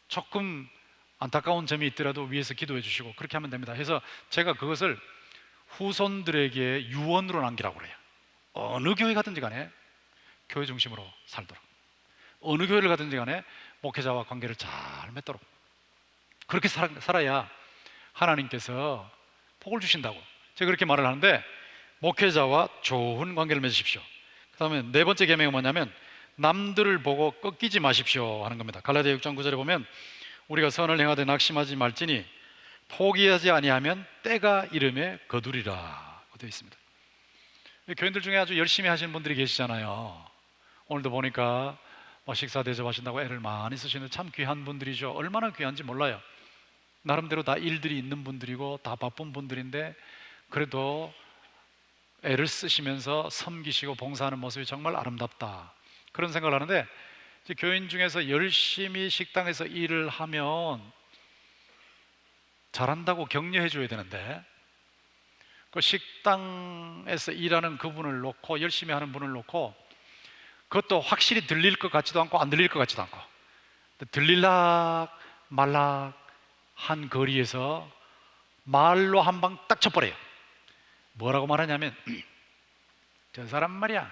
조금 안타까운 점이 있더라도 위에서 기도해 주시고 그렇게 하면 됩니다. 그래서 제가 그것을 후손들에게 유언으로 남기라고 그래요. 어느 교회 가든지 간에 교회 중심으로 살도록, 어느 교회를 가든지 간에 목회자와 관계를 잘 맺도록, 그렇게 살아야 하나님께서 복을 주신다고 제가 그렇게 말을 하는데, 목회자와 좋은 관계를 맺으십시오. 그 다음에 네 번째 계명은 뭐냐면 남들을 보고 꺾이지 마십시오 하는 겁니다. 갈라디아 6장 9절에 보면 우리가 선을 행하되 낙심하지 말지니 포기하지 아니하면 때가 이름에 거두리라 되어 있습니다. 교인들 중에 아주 열심히 하시는 분들이 계시잖아요. 오늘도 보니까 식사 대접하신다고 애를 많이 쓰시는 참 귀한 분들이죠. 얼마나 귀한지 몰라요. 나름대로 다 일들이 있는 분들이고 다 바쁜 분들인데 그래도 애를 쓰시면서 섬기시고 봉사하는 모습이 정말 아름답다, 그런 생각을 하는데, 교인 중에서 열심히 식당에서 일을 하면 잘한다고 격려해 줘야 되는데, 그 식당에서 일하는 그분을 놓고, 열심히 하는 분을 놓고, 그것도 확실히 들릴 것 같지도 않고 안 들릴 것 같지도 않고, 들릴락 말락 한 거리에서 말로 한 방 딱 쳐버려요. 뭐라고 말하냐면 저 사람 말이야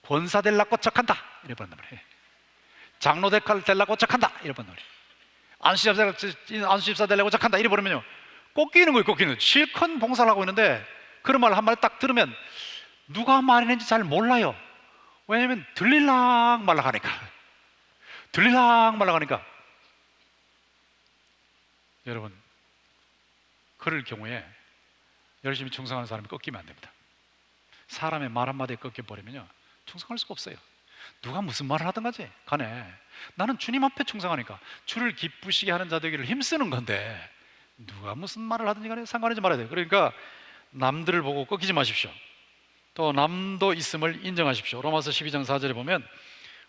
권사 될라고 척한다 이래 버린단 말이에요. 장로 될라고 척한다 이래 버린단 말이에요. 안수집사 되려고 척한다 이래 버리면요 꺾이는 거예요. 꺾이는 거예요. 실컷 봉사를 하고 있는데 그런 말 한 마디 딱 들으면 누가 말했는지 잘 몰라요. 왜냐하면 들릴락 말락 하니까. 들릴락 말락 하니까. 여러분, 그럴 경우에 열심히 충성하는 사람이 꺾이면 안 됩니다. 사람의 말 한마디에 꺾여버리면요 충성할 수가 없어요. 누가 무슨 말을 하든 간에 나는 주님 앞에 충성하니까, 주를 기쁘시게 하는 자 되기를 힘쓰는 건데 누가 무슨 말을 하든지 간에 상관하지 말아야 돼요. 그러니까 남들을 보고 꺾이지 마십시오. 또 남도 있음을 인정하십시오. 로마서 12장 4절에 보면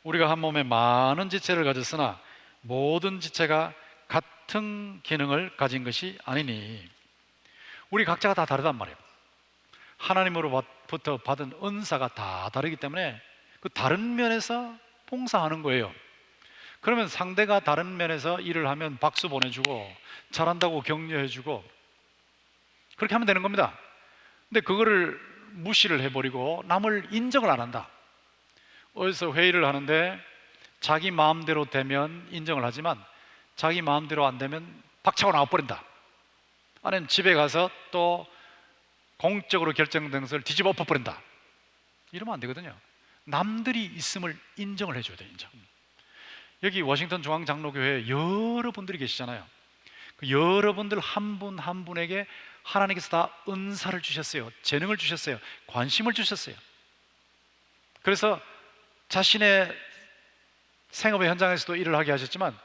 우리가 한 몸에 많은 지체를 가졌으나 모든 지체가 같은 기능을 가진 것이 아니니, 우리 각자가 다 다르단 말이에요. 하나님으로부터 받은 은사가 다 다르기 때문에 그 다른 면에서 봉사하는 거예요. 그러면 상대가 다른 면에서 일을 하면 박수 보내주고 잘한다고 격려해주고 그렇게 하면 되는 겁니다. 근데 그거를 무시를 해버리고 남을 인정을 안 한다. 어디서 회의를 하는데 자기 마음대로 되면 인정을 하지만 자기 마음대로 안 되면 박차고 나와버린다. 아니면 집에 가서 또 공적으로 결정된 것을 뒤집어 엎어버린다. 이러면 안 되거든요. 남들이 있음을 인정을 해줘야 돼요. 인정. 여기 워싱턴 중앙장로교회에 여러분들이 계시잖아요. 그 여러분들 한 분 한 분에게 하나님께서 다 은사를 주셨어요. 재능을 주셨어요. 관심을 주셨어요. 그래서 자신의 생업의 현장에서도 일을 하게 하셨지만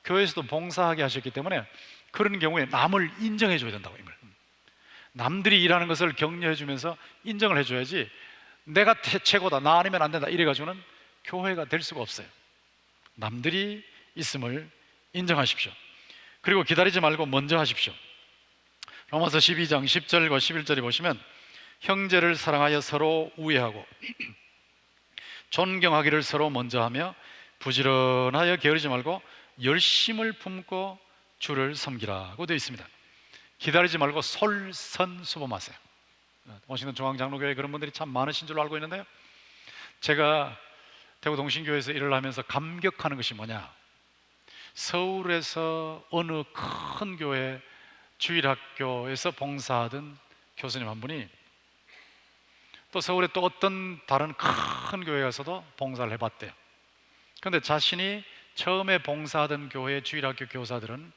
교회에서도 봉사하게 하셨기 때문에 그런 경우에 남을 인정해 줘야 된다고. 남들이 일하는 것을 격려해 주면서 인정을 해줘야지, 내가 최고다, 나 아니면 안 된다 이래가지고는 교회가 될 수가 없어요. 남들이 있음을 인정하십시오. 그리고 기다리지 말고 먼저 하십시오. 로마서 12장 10절과 11절에 보시면 형제를 사랑하여 서로 우애하고 존경하기를 서로 먼저 하며 부지런하여 게으르지 말고 열심을 품고 주를 섬기라고 되어 있습니다. 기다리지 말고 솔선수범하세요. 워싱턴 중앙장로교회 그런 분들이 참 많으신 줄로 알고 있는데요, 제가 대구 동신교회에서 일을 하면서 감격하는 것이 뭐냐, 서울에서 어느 큰 교회 주일학교에서 봉사하던 교수님 한 분이 또 서울에 또 어떤 다른 큰 교회 가서도 봉사를 해봤대요. 그런데 자신이 처음에 봉사하던 교회의 주일학교 교사들은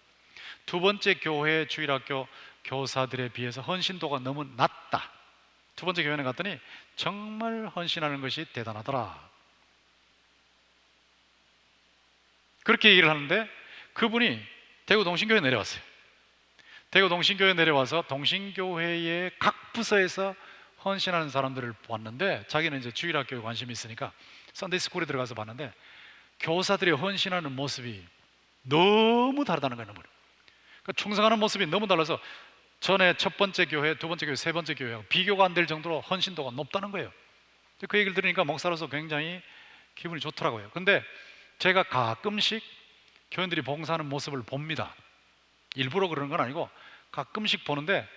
두 번째 교회의 주일학교 교사들에 비해서 헌신도가 너무 낮다. 두 번째 교회는 갔더니 정말 헌신하는 것이 대단하더라. 그렇게 얘기를 하는데 그분이 대구 동신교회에 내려왔어요. 대구 동신교회에 내려와서 동신교회의 각 부서에서 헌신하는 사람들을 봤는데, 자기는 이제 주일학교에 관심이 있으니까 썬데이스쿨에 들어가서 봤는데 교사들이 헌신하는 모습이 너무 다르다는 거예요. 너무. 그러니까 충성하는 모습이 너무 달라서 전에 첫 번째 교회, 두 번째 교회, 세 번째 교회하고 비교가 안 될 정도로 헌신도가 높다는 거예요. 그 얘기를 들으니까 목사로서 굉장히 기분이 좋더라고요. 근데 제가 가끔씩 교인들이 봉사하는 모습을 봅니다. 일부러 그러는 건 아니고 가끔씩 보는데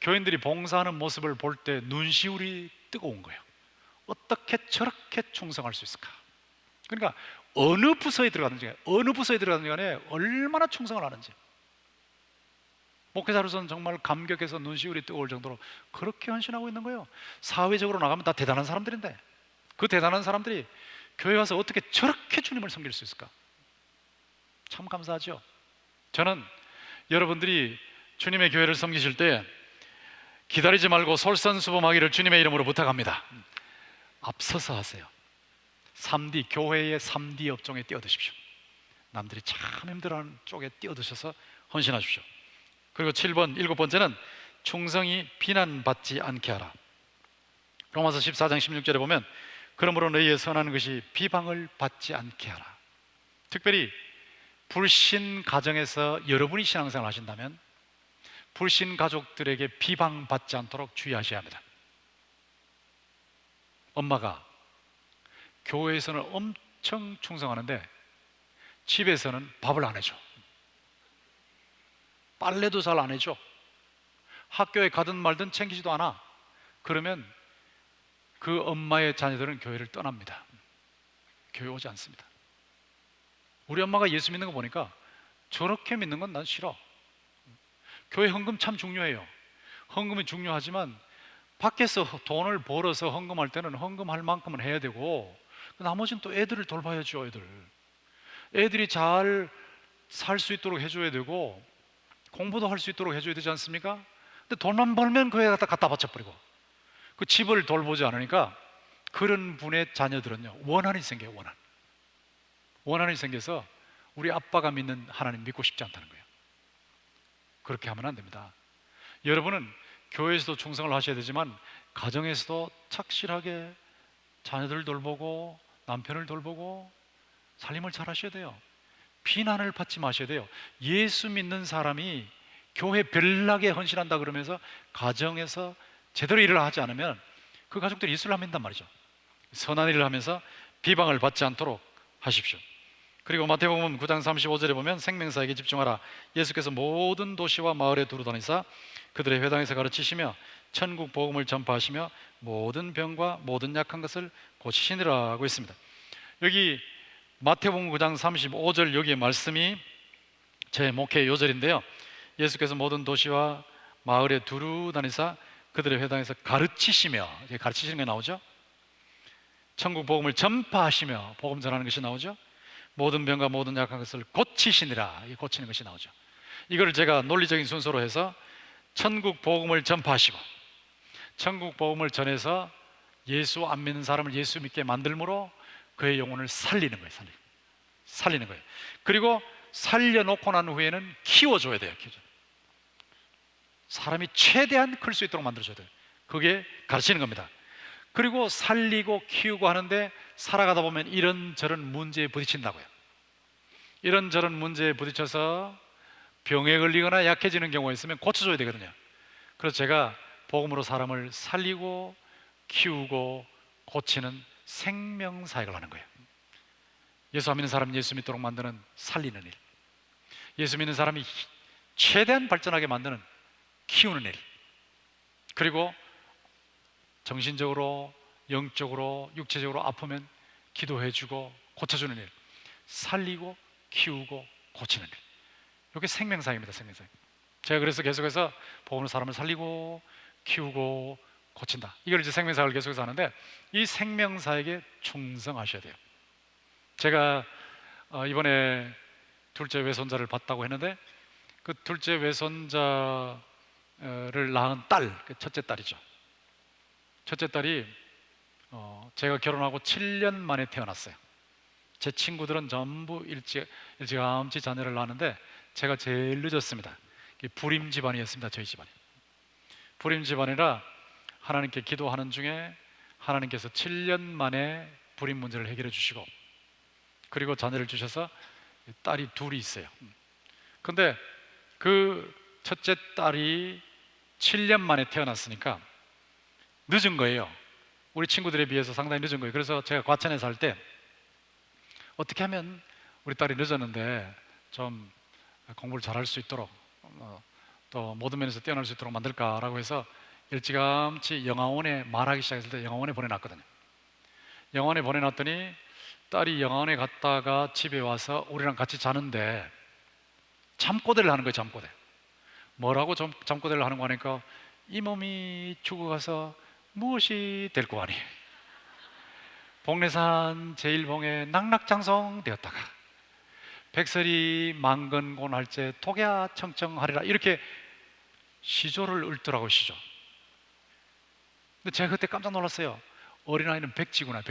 교인들이 봉사하는 모습을 볼 때 눈시울이 뜨거운 거예요. 어떻게 저렇게 충성할 수 있을까? 그러니까 어느 부서에 들어가든지 간에 얼마나 충성을 하는지, 목회자로서는 정말 감격해서 눈시울이 뜨거울 정도로 그렇게 헌신하고 있는 거예요. 사회적으로 나가면 다 대단한 사람들인데 그 대단한 사람들이 교회 와서 어떻게 저렇게 주님을 섬길 수 있을까? 참 감사하죠. 저는 여러분들이 주님의 교회를 섬기실 때 기다리지 말고 솔선수범하기를 주님의 이름으로 부탁합니다. 앞서서 하세요. 3D, 교회의 3D 업종에 뛰어드십시오. 남들이 참 힘들어하는 쪽에 뛰어드셔서 헌신하십시오. 그리고 7번, 일곱 번째는 충성이 비난받지 않게 하라. 로마서 14장 16절에 보면 그러므로 너희의 선하는 것이 비방을 받지 않게 하라. 특별히 불신 가정에서 여러분이 신앙생활 하신다면 불신 가족들에게 비방받지 않도록 주의하셔야 합니다. 엄마가 교회에서는 엄청 충성하는데 집에서는 밥을 안 해줘. 빨래도 잘 안 해줘. 학교에 가든 말든 챙기지도 않아. 그러면 그 엄마의 자녀들은 교회를 떠납니다. 교회 오지 않습니다. 우리 엄마가 예수 믿는 거 보니까 저렇게 믿는 건 난 싫어. 교회 헌금 참 중요해요. 헌금이 중요하지만 밖에서 돈을 벌어서 헌금할 때는 헌금할 만큼은 해야 되고 나머지는 또 애들을 돌봐야죠. 애들이 잘 살 수 있도록 해줘야 되고 공부도 할 수 있도록 해줘야 되지 않습니까? 근데 돈만 벌면 교회 갖다 바쳐버리고 그 집을 돌보지 않으니까 그런 분의 자녀들은요 원한이 생겨요. 원한이 생겨서 우리 아빠가 믿는 하나님 믿고 싶지 않다는 거예요. 그렇게 하면 안 됩니다. 여러분은 교회에서도 충성을 하셔야 되지만 가정에서도 착실하게 자녀들 돌보고 남편을 돌보고 살림을 잘 하셔야 돼요. 비난을 받지 마셔야 돼요. 예수 믿는 사람이 교회 별나게 헌신한다 그러면서 가정에서 제대로 일을 하지 않으면 그 가족들이 예수를 안 믿는단 말이죠. 선한 일을 하면서 비방을 받지 않도록 하십시오. 그리고 마태복음 9장 35절에 보면 생명사에게 집중하라. 예수께서 모든 도시와 마을에 두루 다니사 그들의 회당에서 가르치시며 천국 복음을 전파하시며 모든 병과 모든 약한 것을 고치시니라 하고 있습니다. 여기 마태복음 9장 35절 여기에 말씀이 제 목회 요절인데요. 예수께서 모든 도시와 마을에 두루 다니사 그들의 회당에서 가르치시며, 가르치시는 게 나오죠. 천국 복음을 전파하시며 복음 전하는 것이 나오죠. 모든 병과 모든 약한 것을 고치시니라, 고치는 것이 나오죠. 이걸 제가 논리적인 순서로 해서 천국 복음을 전파하시고 천국 복음을 전해서 예수 안 믿는 사람을 예수 믿게 만들므로 그의 영혼을 살리는 거예요. 살리는 거예요. 그리고 살려놓고 난 후에는 키워줘야 돼요. 사람이 최대한 클 수 있도록 만들어줘야 돼요. 그게 가르치는 겁니다. 그리고 살리고 키우고 하는데 살아가다 보면 이런저런 문제에 부딪힌다고요. 이런저런 문제에 부딪혀서 병에 걸리거나 약해지는 경우가 있으면 고쳐줘야 되거든요. 그래서 제가 복음으로 사람을 살리고 키우고 고치는 생명사역을 하는 거예요. 예수 안 믿는 사람 예수 믿도록 만드는 살리는 일, 예수 믿는 사람이 최대한 발전하게 만드는 키우는 일, 그리고 정신적으로 영적으로 육체적으로 아프면 기도해주고 고쳐주는 일, 살리고 키우고 고치는 일, 이게 생명사역입니다. 생명사역. 제가 그래서 계속해서 복음으로 사람을 살리고 키우고 고친다. 이걸 이제 생명사역을 계속해서 하는데, 이 생명사역에 충성하셔야 돼요. 제가 이번에 둘째 외손자를 봤다고 했는데, 그 둘째 외손자를 낳은 딸, 첫째 딸이죠. 첫째 딸이 제가 결혼하고 7년 만에 태어났어요. 제 친구들은 전부 일찌감치 자녀를 낳았는데 제가 제일 늦었습니다. 불임 집안이었습니다. 저희 집안이 불임 집안이라 하나님께 기도하는 중에 하나님께서 7년 만에 불임 문제를 해결해 주시고, 그리고 자녀를 주셔서 딸이 둘이 있어요. 근데 그 첫째 딸이 7년 만에 태어났으니까 늦은 거예요. 우리 친구들에 비해서 상당히 늦은 거예요. 그래서 제가 과천에 살 때 어떻게 하면 우리 딸이 늦었는데 좀 공부를 잘할 수 있도록 또 모든 면에서 뛰어날 수 있도록 만들까라고 해서 일찌감치 영화원에 말하기 시작했을 때 영화원에 보내놨거든요. 영화원에 보내놨더니 딸이 영화원에 갔다가 집에 와서 우리랑 같이 자는데 잠꼬대를 하는 거예요. 잠꼬대. 뭐라고 잠꼬대를 하는 거 하니까 이 몸이 죽어가서 무엇이 될 거 아니, 복례산 제일봉에 낙락장성 되었다가 백설이 만건곤할제 독야 청청하리라, 이렇게 시조를 읊더라고. 시조. 근데 제가 그때 깜짝 놀랐어요. 어린아이는 백지구나.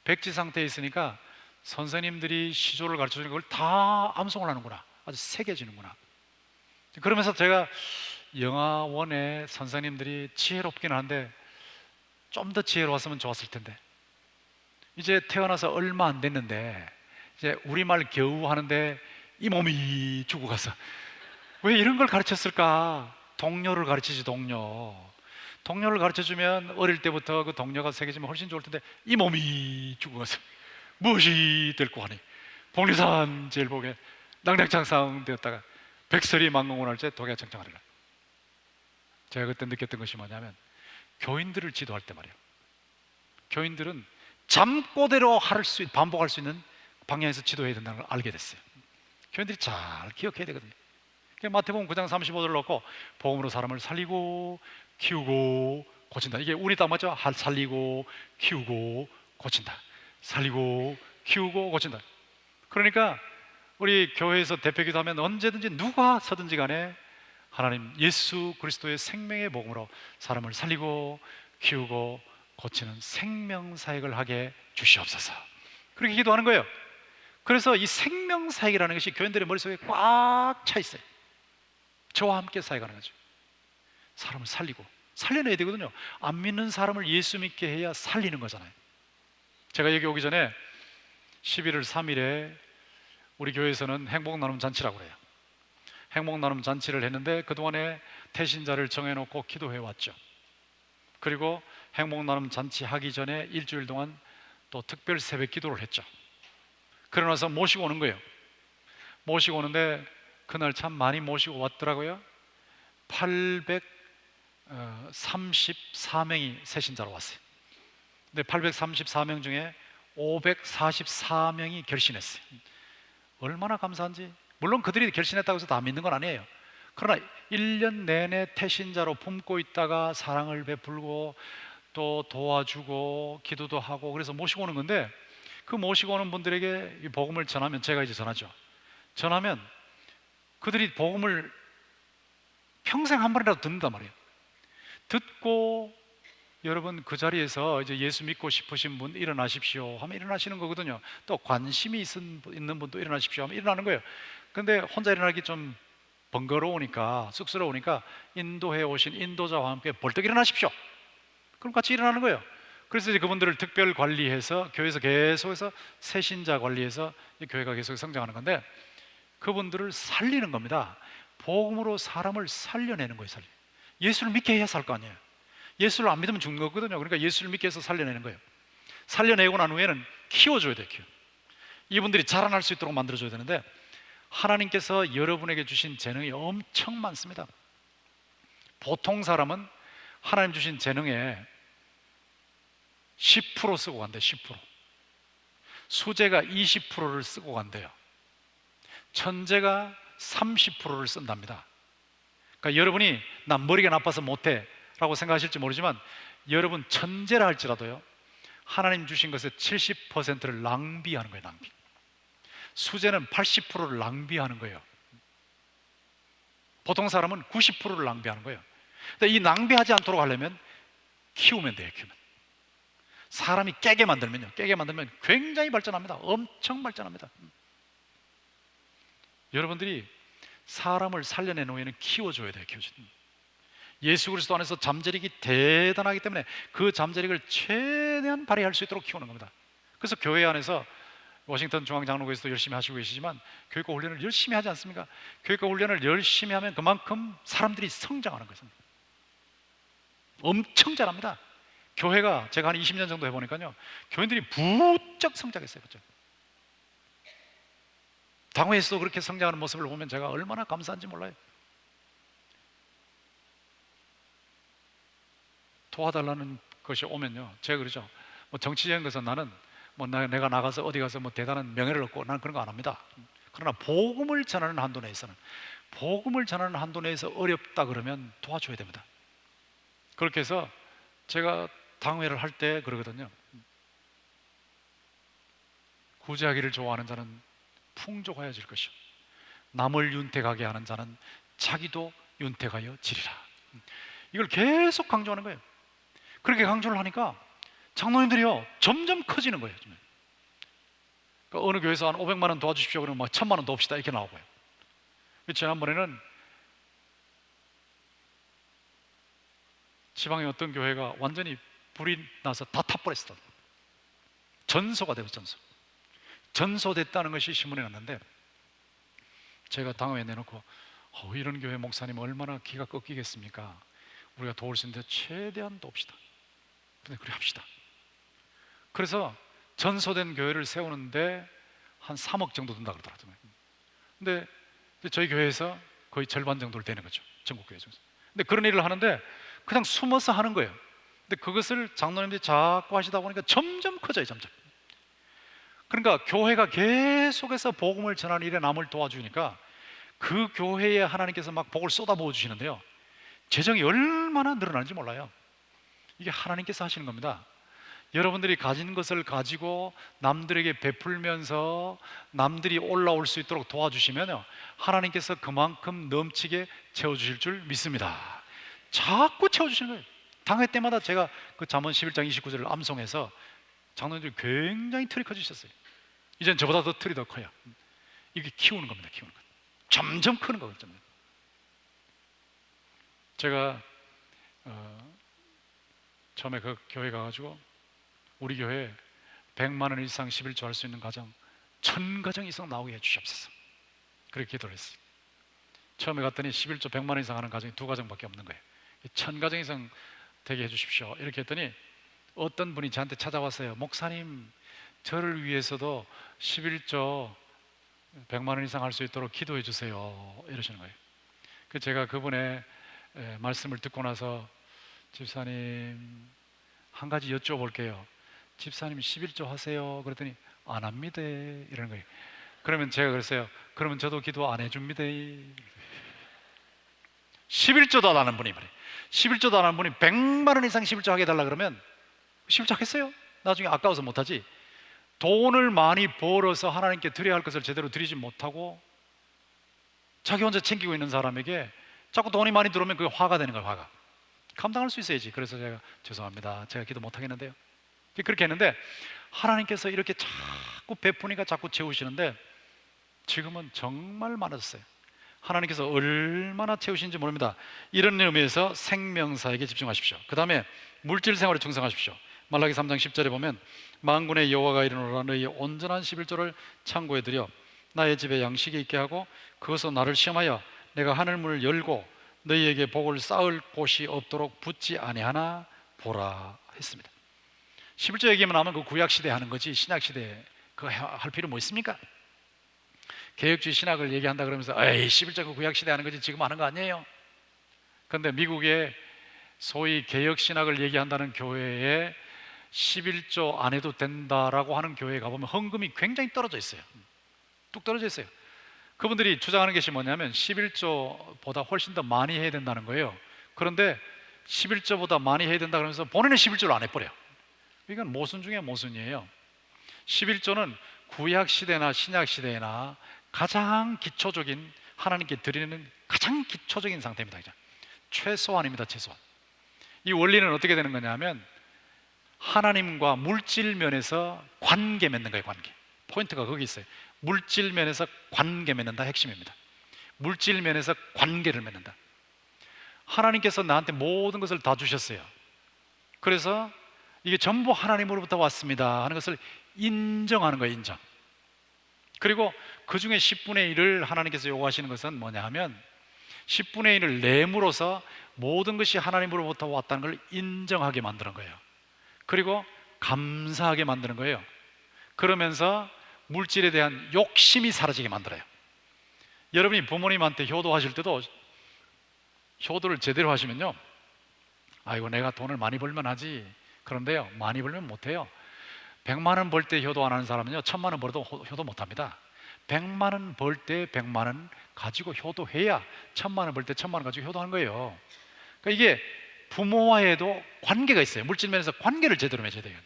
백지 상태에 있으니까 선생님들이 시조를 가르쳐주는 걸 다 암송을 하는구나. 아주 새겨지는구나. 그러면서 제가 영화원의 선생님들이 지혜롭긴 한데 좀 더 지혜로웠으면 좋았을 텐데, 이제 태어나서 얼마 안 됐는데 이제 우리말 겨우 하는데 이 몸이 죽어가서 왜 이런 걸 가르쳤을까? 동료를 가르치지. 동료를 가르쳐주면 어릴 때부터 그 동료가 새겨지면 훨씬 좋을 텐데 이 몸이 죽어가서 무엇이 될 거 하니, 복리산 제일복에 낙락장성 되었다가 백설이 만공원할제 독야 청청하리라. 제가 그때 느꼈던 것이 뭐냐면, 교인들을 지도할 때 말이에요, 교인들은 잠꼬대로 반복할 수 있는 방향에서 지도해야 된다는 걸 알게 됐어요. 교인들이 잘 기억해야 되거든요. 마태복음 9장 35절을 놓고 복음으로 사람을 살리고 키우고 고친다. 이게 운이 딱 맞죠? 살리고 키우고 고친다. 살리고 키우고 고친다. 그러니까 우리 교회에서 대표기도 하면 언제든지 누가 서든지 간에 하나님 예수 그리스도의 생명의 복음으로 사람을 살리고 키우고 고치는 생명사역을 하게 주시옵소서, 그렇게 기도하는 거예요. 그래서 이 생명사역이라는 것이 교인들의 머릿속에 꽉 차 있어요. 저와 함께 사역하는 거죠. 사람을 살려내야 되거든요. 안 믿는 사람을 예수 믿게 해야 살리는 거잖아요. 제가 여기 오기 전에 11월 3일에 우리 교회에서는 행복나눔 잔치라고 그래요. 행복나눔 잔치를 했는데 그동안에 태신자를 정해놓고 기도해 왔죠. 그리고 행복나눔 잔치 하기 전에 일주일 동안 또 특별 새벽 기도를 했죠. 그러고 나서 모시고 오는 거예요. 모시고 오는데 그날 참 많이 모시고 왔더라고요. 834명이 새신자로 왔어요. 근데 834명 중에 544명이 결신했어요. 얼마나 감사한지. 물론 그들이 결신했다고 해서 다 믿는 건 아니에요. 그러나 1년 내내 태신자로 품고 있다가 사랑을 베풀고 또 도와주고 기도도 하고 그래서 모시고 오는 건데, 그 모시고 오는 분들에게 이 복음을 전하면, 제가 이제 전하면 그들이 복음을 평생 한 번이라도 듣는단 말이에요. 듣고 여러분 그 자리에서 이제 예수 믿고 싶으신 분 일어나십시오 하면 일어나시는 거거든요. 또 관심이 있는 분도 일어나십시오 하면 일어나는 거예요. 근데 혼자 일어나기 좀 번거로우니까, 쑥스러우니까 인도해 오신 인도자와 함께 벌떡 일어나십시오. 그럼 같이 일어나는 거예요. 그래서 이제 그분들을 특별 관리해서 교회에서 계속해서 새신자 관리해서 교회가 계속 성장하는 건데, 그분들을 살리는 겁니다. 복음으로 사람을 살려내는 거예요. 예수를 믿게 해야 살 거 아니에요. 예수를 안 믿으면 죽는 거거든요. 그러니까 예수를 믿게 해서 살려내는 거예요. 살려내고 난 후에는 키워줘야 돼요. 이분들이 자라날 수 있도록 만들어줘야 되는데, 하나님께서 여러분에게 주신 재능이 엄청 많습니다. 보통 사람은 하나님 주신 재능에 10% 쓰고 간대요. 10%. 수재가 20%를 쓰고 간대요. 천재가 30%를 쓴답니다. 그러니까 여러분이 난 머리가 나빠서 못해 라고 생각하실지 모르지만 여러분 천재라 할지라도요, 하나님 주신 것의 70%를 낭비하는 거예요. 낭비. 수재는 80%를 낭비하는 거예요. 보통 사람은 90%를 낭비하는 거예요. 근데 이 낭비하지 않도록 하려면 키우면 돼요. 키우면. 사람이 깨게 만들면 굉장히 발전합니다. 엄청 발전합니다. 여러분들이 사람을 살려낸 후에는 키워줘야 돼요. 키워줘야 돼요. 예수 그리스도 안에서 잠재력이 대단하기 때문에 그 잠재력을 최대한 발휘할 수 있도록 키우는 겁니다. 그래서 교회 안에서 워싱턴 중앙장로교에서도 열심히 하시고 계시지만 교육과 훈련을 열심히 하지 않습니까? 교육과 훈련을 열심히 하면 그만큼 사람들이 성장하는 거죠. 엄청 잘합니다. 교회가 제가 한 20년 정도 해보니까요, 교인들이 부쩍 성장했어요. 부쩍. 당회에서도 그렇게 성장하는 모습을 보면 제가 얼마나 감사한지 몰라요. 도와달라는 것이 오면요, 제가 그러죠. 뭐 정치적인 것은 나는 내가 나가서 어디 가서 뭐 대단한 명예를 얻고 나는 그런 거 안 합니다. 그러나 복음을 전하는 한도 내에서는, 복음을 전하는 한도 내에서 어렵다 그러면 도와줘야 됩니다. 그렇게 해서 제가 당회를 할 때 그러거든요. 구제하기를 좋아하는 자는 풍족하여질 것이요, 남을 윤택하게 하는 자는 자기도 윤택하여 지리라. 이걸 계속 강조하는 거예요. 그렇게 강조를 하니까 장로님들이요 점점 커지는 거예요. 그러니까 어느 교회에서 한 500만 원 도와주십시오 그러면 막 1000만 원 더 옵시다 이렇게 나오고요. 지난번에는 지방의 어떤 교회가 완전히 불이 나서 다 타버렸어. 전소가 되고 전소됐다는 것이 신문에 났는데, 제가 당회에 내놓고 이런 교회 목사님 얼마나 기가 꺾이겠습니까? 우리가 도울 수 있는데 최대한 도웁시다. 근데 그래 합시다. 그래서 전소된 교회를 세우는데 한 3억 정도 든다 그러더라고요. 근데 저희 교회에서 거의 절반 정도를 되는 거죠. 전국 교회 중에서. 근데 그런 일을 하는데 그냥 숨어서 하는 거예요. 근데 그것을 장로님들이 자꾸 하시다 보니까 점점 커져요. 점점. 그러니까 교회가 계속해서 복음을 전하는 일에 남을 도와주니까 그 교회에 하나님께서 막 복을 쏟아부어 주시는데요, 재정이 얼마나 늘어나는지 몰라요. 이게 하나님께서 하시는 겁니다. 여러분들이 가진 것을 가지고 남들에게 베풀면서 남들이 올라올 수 있도록 도와주시면 하나님께서 그만큼 넘치게 채워주실 줄 믿습니다. 자꾸 채워주시는 거예요. 당회 때마다 제가 그 잠언 11장 29절을 암송해서 장로님들이 굉장히 틀이 커지셨어요. 이젠 저보다 더 틀이 더 커요. 이게 키우는 겁니다. 키우는 것. 점점 크는 거거든요. 제가 처음에 그 교회 가가지고 우리 교회 100만 원 이상 11조 할 수 있는 가정 1000가정 이상 나오게 해주시옵소서, 그렇게 기도를 했어요. 처음에 갔더니 11조 100만 원 이상 하는 가정이 2가정밖에 없는 거예요. 1000가정 이상 되게 해주십시오 이렇게 했더니 어떤 분이 저한테 찾아왔어요. 목사님, 저를 위해서도 11조 100만 원 이상 할 수 있도록 기도해 주세요 이러시는 거예요. 제가 그분의 말씀을 듣고 나서 집사님 한 가지 여쭤볼게요. 집사님 11조 하세요? 그랬더니 안 합니다 이러는 거예요. 그러면 제가 그랬어요. 그러면 저도 기도 안 해줍니다. 11조도 안 하는 분이 말이에요. 11조도 안 하는 분이 100만 원 이상 11조 하게 해달라 그러면 11조 하겠어요? 나중에 아까워서 못하지. 돈을 많이 벌어서 하나님께 드려야 할 것을 제대로 드리지 못하고 자기 혼자 챙기고 있는 사람에게 자꾸 돈이 많이 들어오면 그게 화가 되는 거예요. 화가. 감당할 수 있어야지. 그래서 제가 죄송합니다, 제가 기도 못하겠는데요 그렇게 했는데, 하나님께서 이렇게 자꾸 베푸니까 자꾸 채우시는데 지금은 정말 많아졌어요. 하나님께서 얼마나 채우시는지 모릅니다. 이런 의미에서 생명사에게 집중하십시오. 그 다음에 물질 생활에 충성하십시오. 말라기 3장 10절에 보면 만군의 여호와가 이르노라, 너희 온전한 11조를 창고에 들여 나의 집에 양식이 있게 하고 그것으로 나를 시험하여 내가 하늘 문을 열고 너희에게 복을 쌓을 곳이 없도록 붙지 아니하나 보라 했습니다. 11조 얘기만 하면 그 구약시대에 하는 거지 신약시대에 그거 할 필요 뭐 있습니까? 개혁주의 신학을 얘기한다 그러면서 에이 11조 그 구약시대에 하는 거지 지금 하는 거 아니에요. 그런데 미국의 소위 개혁신학을 얘기한다는 교회에 11조 안 해도 된다라고 하는 교회에 가보면 헌금이 굉장히 떨어져 있어요. 뚝 떨어져 있어요. 그분들이 주장하는 것이 뭐냐면 11조보다 훨씬 더 많이 해야 된다는 거예요. 그런데 11조보다 많이 해야 된다 그러면서 본인은 11조를 안 해버려요. 이건 모순 중에 모순이에요. 11조는 구약 시대나 신약 시대나 가장 기초적인, 하나님께 드리는 가장 기초적인 상태입니다. 최소한입니다. 최소한. 이 원리는 어떻게 되는 거냐면 하나님과 물질 면에서 관계 맺는 거예요. 관계. 포인트가 거기 있어요. 물질 면에서 관계 맺는다, 핵심입니다. 물질 면에서 관계를 맺는다. 하나님께서 나한테 모든 것을 다 주셨어요. 그래서 이게 전부 하나님으로부터 왔습니다 하는 것을 인정하는 거예요. 인정. 그리고 그 중에 10분의 1을 하나님께서 요구하시는 것은 뭐냐 하면 10분의 1을 내므로서 모든 것이 하나님으로부터 왔다는 걸 인정하게 만드는 거예요. 그리고 감사하게 만드는 거예요. 그러면서 물질에 대한 욕심이 사라지게 만들어요. 여러분이 부모님한테 효도하실 때도 효도를 제대로 하시면요, 아이고 내가 돈을 많이 벌면 하지. 그런데요, 많이 벌면 못해요. 100만 원 벌 때 효도 안 하는 사람은요 1000만 원 벌어도 효도 못합니다. 100만 원 벌 때 100만 원 가지고 효도해야 1000만 원 벌 때 1000만 원 가지고 효도하는 거예요. 그러니까 이게 부모와에도 관계가 있어요. 물질 면에서 관계를 제대로 맺어야 돼요.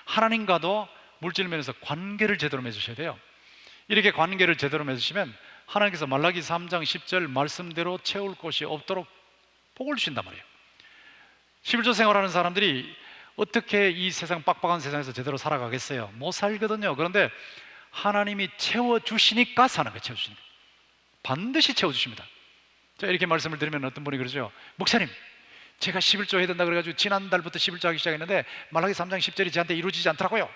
하나님과도 물질 면에서 관계를 제대로 맺으셔야 돼요. 이렇게 관계를 제대로 맺으시면 하나님께서 말라기 3장 10절 말씀대로 채울 곳이 없도록 복을 주신단 말이에요. 11조 생활하는 사람들이 어떻게 이 세상 빡빡한 세상에서 제대로 살아가겠어요? 못 살거든요. 그런데 하나님이 채워주시니까 사는 거예요. 채워주시니까. 반드시 채워주십니다. 자, 이렇게 말씀을 드리면 어떤 분이 그러죠. 목사님, 제가 11조 해야 된다 그래가지고 지난달부터 11조 하기 시작했는데 말라기 3장 10절이 저한테 이루어지지 않더라고요.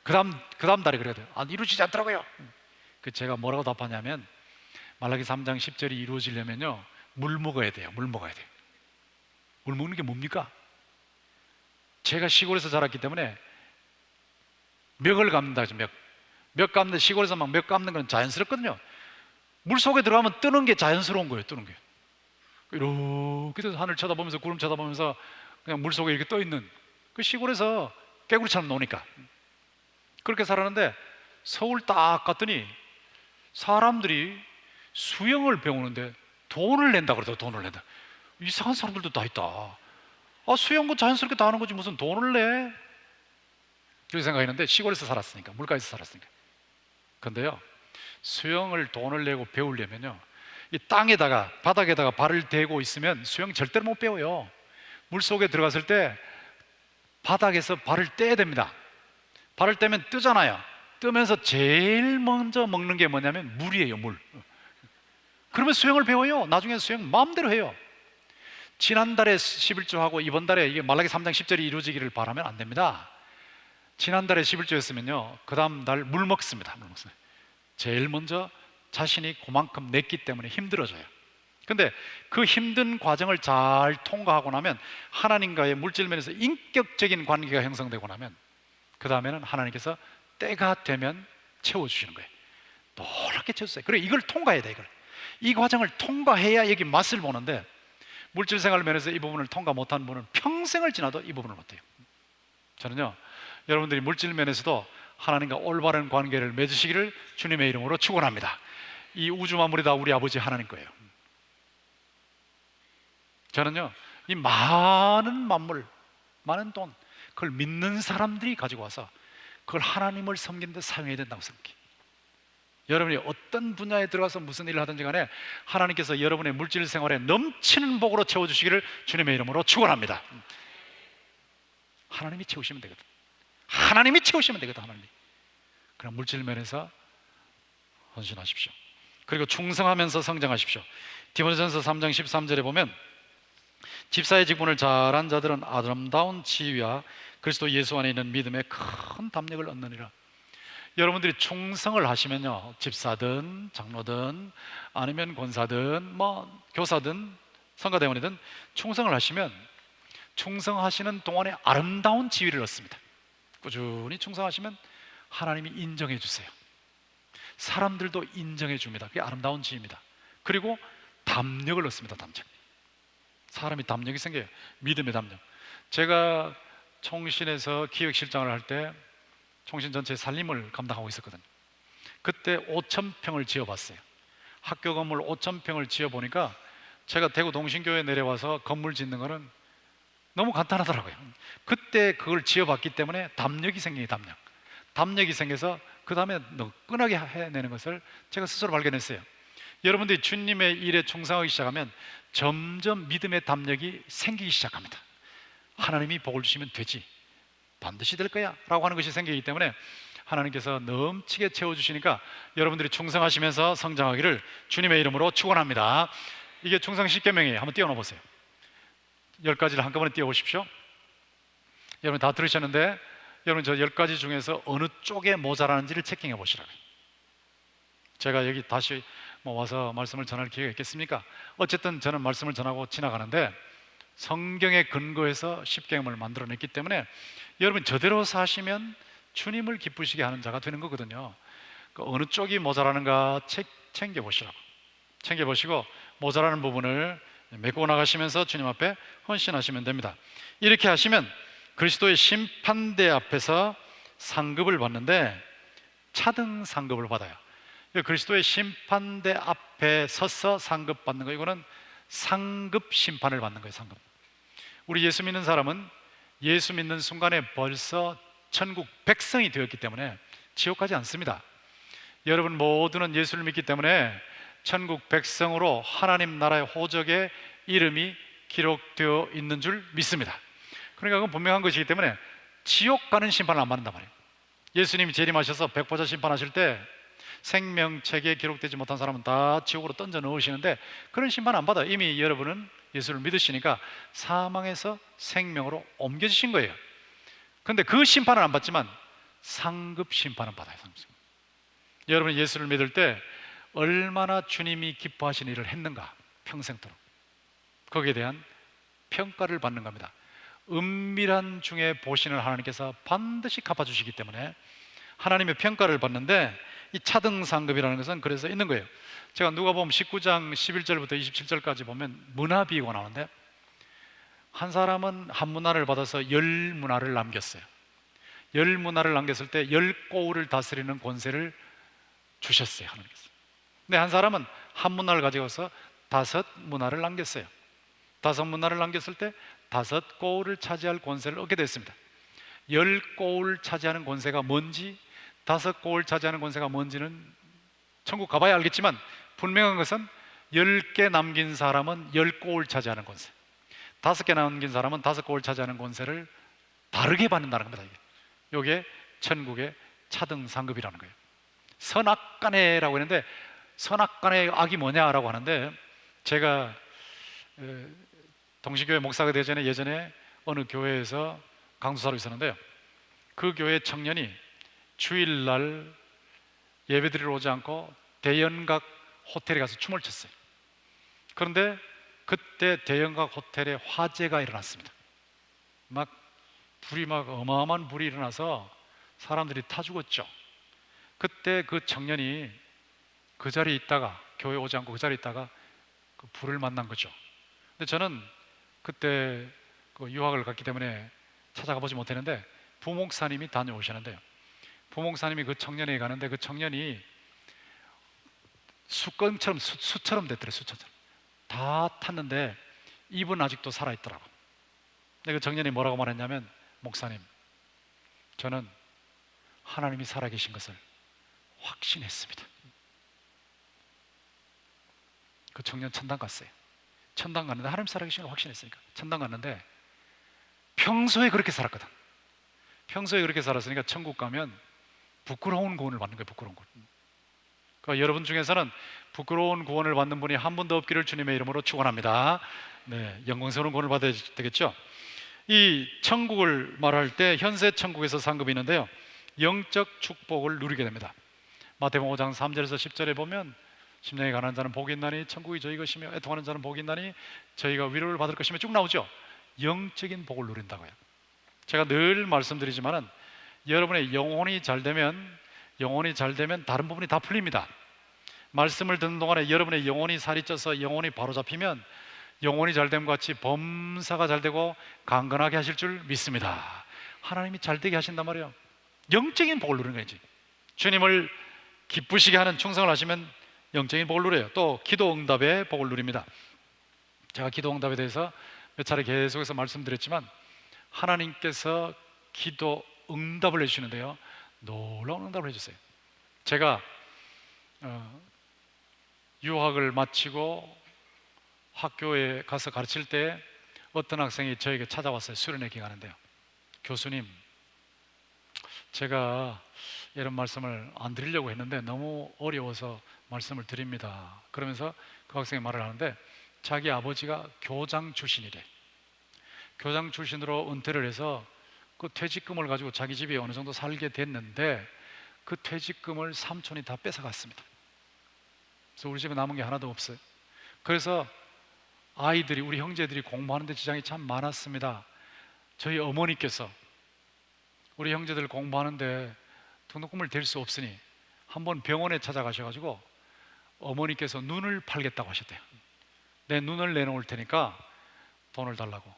그 다음 달에 그래야 돼요. 이루어지지 않더라고요. 제가 뭐라고 답하냐면 말라기 3장 10절이 이루어지려면요 물 먹어야 돼요. 물 먹어야 돼요. 물 먹는 게 뭡니까? 제가 시골에서 자랐기 때문에 멱을 감는다. 멱 감는데 시골에서 막 멱 감는 건 자연스럽거든요. 물 속에 들어가면 뜨는 게 자연스러운 거예요. 뜨는 게 이렇게 하늘 쳐다보면서 구름 쳐다보면서 그냥 물 속에 이렇게 떠 있는 그 시골에서 개구리처럼 노니까 그렇게 살았는데 서울 딱 갔더니 사람들이 수영을 배우는데 돈을 낸다 그러더라고요. 돈을 낸다. 이상한 사람들도 다 있다. 수영은 자연스럽게 다 하는 거지 무슨 돈을 내? 그렇게 생각했는데 시골에서 살았으니까, 물가에서 살았으니까. 그런데요, 수영을 돈을 내고 배우려면요 이 땅에다가, 바닥에다가 발을 대고 있으면 수영 절대로 못 배워요. 물속에 들어갔을 때 바닥에서 발을 떼야 됩니다. 발을 떼면 뜨잖아요. 뜨면서 제일 먼저 먹는 게 뭐냐면 물이에요. 물. 그러면 수영을 배워요. 나중에 수영 마음대로 해요. 지난달에 11조하고 이번 달에 이게 말라기 3장 10절이 이루어지기를 바라면 안 됩니다. 지난달에 11조였으면요 그 다음 달 물 먹습니다. 물 먹습니다. 제일 먼저 자신이 그만큼 냈기 때문에 힘들어져요. 근데 그 힘든 과정을 잘 통과하고 나면 하나님과의 물질면에서 인격적인 관계가 형성되고 나면 그 다음에는 하나님께서 때가 되면 채워주시는 거예요. 놀랍게 채워주세요. 그래, 이걸 통과해야 돼. 이 과정을 통과해야 여기 맛을 보는데 물질 생활 면에서 이 부분을 통과 못한 분은 평생을 지나도 이 부분을 못해요. 저는요 여러분들이 물질 면에서도 하나님과 올바른 관계를 맺으시기를 주님의 이름으로 축원합니다. 이 우주 만물이 다 우리 아버지 하나님 거예요. 저는요 이 많은 만물, 많은 돈, 그걸 믿는 사람들이 가지고 와서 그걸 하나님을 섬기는 데 사용해야 된다고 생각해요. 여러분이 어떤 분야에 들어가서 무슨 일을 하든지 간에 하나님께서 여러분의 물질 생활에 넘치는 복으로 채워주시기를 주님의 이름으로 축원합니다. 하나님이 채우시면 되거든. 하나님이 채우시면 되거든. 하나님이. 그럼 물질 면에서 헌신하십시오. 그리고 충성하면서 성장하십시오. 디모데전서 3장 13절에 보면 집사의 직분을 잘한 자들은 아름다운 지위와 그리스도 예수 안에 있는 믿음에 큰 담력을 얻느니라. 여러분들이 충성을 하시면요 집사든 장로든 아니면 권사든 뭐 교사든 성가대원이든 충성을 하시면 충성하시는 동안에 아름다운 지위를 얻습니다. 꾸준히 충성하시면 하나님이 인정해 주세요. 사람들도 인정해 줍니다. 그게 아름다운 지위입니다. 그리고 담력을 얻습니다. 담력. 사람이 담력이 생겨요. 믿음의 담력. 제가 총신에서 기획실장을 할 때 총신 전체 살림을 감당하고 있었거든요. 그때 5,000평을 지어봤어요. 학교 건물 5,000평을 지어보니까 제가 대구 동신교회 내려와서 건물 짓는 거는 너무 간단하더라고요. 그때 그걸 지어봤기 때문에 담력이 생기니 담력이 생겨서 그 다음에 너끈하게 해내는 것을 제가 스스로 발견했어요. 여러분들이 주님의 일에 충성하기 시작하면 점점 믿음의 담력이 생기기 시작합니다. 하나님이 복을 주시면 되지, 반드시 될 거야 라고 하는 것이 생기기 때문에 하나님께서 넘치게 채워주시니까 여러분들이 충성하시면서 성장하기를 주님의 이름으로 축원합니다. 이게 충성 10계명이에요. 한번 띄워놓아 보세요. 10가지를 한꺼번에 띄워보십시오. 여러분 다 들으셨는데, 여러분 저 10가지 중에서 어느 쪽에 모자라는지를 체킹해 보시라고요. 제가 여기 다시 와서 말씀을 전할 기회가 있겠습니까? 어쨌든 저는 말씀을 전하고 지나가는데 성경에 근거해서 10계명을 만들어냈기 때문에 여러분 저대로 사시면 주님을 기쁘시게 하는 자가 되는 거거든요. 그 어느 쪽이 모자라는가 챙겨보시라고. 챙겨보시고 모자라는 부분을 메고 나가시면서 주님 앞에 헌신하시면 됩니다. 이렇게 하시면 그리스도의 심판대 앞에서 상급을 받는데 차등 상급을 받아요. 그리스도의 심판대 앞에 서서 상급 받는 거, 이거는 상급 심판을 받는 거예요. 상급. 우리 예수 믿는 사람은 예수 믿는 순간에 벌써 천국 백성이 되었기 때문에 지옥 가지 않습니다. 여러분 모두는 예수를 믿기 때문에 천국 백성으로 하나님 나라의 호적에 이름이 기록되어 있는 줄 믿습니다. 그러니까 그건 분명한 것이기 때문에 지옥 가는 심판을 안 받는단 말이에요. 예수님이 재림하셔서 백보자 심판하실 때 생명책에 기록되지 못한 사람은 다 지옥으로 던져 넣으시는데 그런 심판 안 받아요. 이미 여러분은 예수를 믿으시니까 사망에서 생명으로 옮겨주신 거예요. 그런데 그 심판은 안 받지만 상급 심판은 받아요. 여러분이 예수를 믿을 때 얼마나 주님이 기뻐하신 일을 했는가, 평생토록 거기에 대한 평가를 받는 겁니다. 은밀한 중에 보시는 하나님께서 반드시 갚아주시기 때문에 하나님의 평가를 받는데 이 차등상급이라는 것은 그래서 있는 거예요. 제가 누가복음 19장 11절부터 27절까지 보면 문화비유가 나오는데 한 사람은 한 문화를 받아서 10문화를 남겼어요. 10문화를 남겼을 때 10고을을 다스리는 권세를 주셨어요, 하나님께서. 근데 한 사람은 한 문화를 가져가서 5문화를 남겼어요. 5문화를 남겼을 때 5고을을 차지할 권세를 얻게 됐습니다. 10고을 차지하는 권세가 뭔지, 5고을 차지하는 권세가 뭔지는 천국 가봐야 알겠지만 분명한 것은 10개 남긴 사람은 10고을 차지하는 권세, 5개 남긴 사람은 5고을 차지하는 권세를 다르게 받는다는 겁니다. 이게 천국의 차등상급이라는 거예요. 선악간해라고 했는데 선악간의 악이 뭐냐라고 하는데, 제가 동시교회 목사가 되기 전에 예전에 어느 교회에서 강도사로 있었는데요, 그 교회 청년이 주일날 예배드리러 오지 않고 대연각 호텔에 가서 춤을 췄어요. 그런데 그때 대연각 호텔에 화재가 일어났습니다. 불이 어마어마한 불이 일어나서 사람들이 타 죽었죠. 그때 그 청년이 그 자리에 있다가, 교회 오지 않고 그 자리에 있다가 그 불을 만난 거죠. 근데 저는 그때 그 유학을 갔기 때문에 찾아가 보지 못했는데 부목사님이 다녀오셨는데요, 부목사님이 그 청년에게 가는데 그 청년이 수건처럼 수처럼 됐더래. 수처럼 다 탔는데 입은 아직도 살아있더라고. 근데 그 청년이 뭐라고 말했냐면, 목사님, 저는 하나님이 살아계신 것을 확신했습니다. 그 청년 천당 갔어요. 천당 갔는데 하나님 살아계신 걸 확신했으니까 천당 갔는데 평소에 그렇게 살았거든. 평소에 그렇게 살았으니까 천국 가면 부끄러운 구원을 받는 거예요. 부끄러운 구원. 그러니까 여러분 중에서는 부끄러운 구원을 받는 분이 한 분도 없기를 주님의 이름으로 축원합니다. 네, 영광스러운 구원을 받아야 되겠죠. 이 천국을 말할 때 현세 천국에서 상급이 있는데요, 영적 축복을 누리게 됩니다. 마태복음 5장 3절에서 10절에 보면 심령이 가난한 자는 복이 있나니 천국이 저희 것이며 애통하는 자는 복이 있나니 저희가 위로를 받을 것이며 쭉 나오죠. 영적인 복을 누린다고요. 제가 늘 말씀드리지만은 여러분의 영혼이 잘 되면 다른 부분이 다 풀립니다. 말씀을 듣는 동안에 여러분의 영혼이 살이 쪄서 영혼이 바로 잡히면 영혼이 잘 됨과 같이 범사가 잘 되고 강건하게 하실 줄 믿습니다. 하나님이 잘 되게 하신단 말이에요. 영적인 복을 누리는 거지. 주님을 기쁘시게 하는 충성을 하시면 영적인 복을 누려요. 또 기도 응답의 복을 누립니다. 제가 기도 응답에 대해서 몇 차례 계속해서 말씀드렸지만 하나님께서 기도 응답을 해주시는데요, 놀라운 응답을 해주세요. 제가 유학을 마치고 학교에 가서 가르칠 때 어떤 학생이 저에게 찾아왔어요. 수련회 기간인데요. 교수님, 제가 이런 말씀을 안 드리려고 했는데 너무 어려워서 말씀을 드립니다. 그러면서 그 학생이 말을 하는데 자기 아버지가 교장 출신이래. 교장 출신으로 은퇴를 해서 그 퇴직금을 가지고 자기 집에 어느 정도 살게 됐는데 그 퇴직금을 삼촌이 다 뺏어갔습니다. 그래서 우리 집에 남은 게 하나도 없어요. 그래서 아이들이, 우리 형제들이 공부하는 데 지장이 참 많았습니다. 저희 어머니께서 우리 형제들 공부하는데 등록금을 댈 수 없으니 한번 병원에 찾아가셔가지고 어머니께서 눈을 팔겠다고 하셨대요. 내 눈을 내놓을 테니까 돈을 달라고.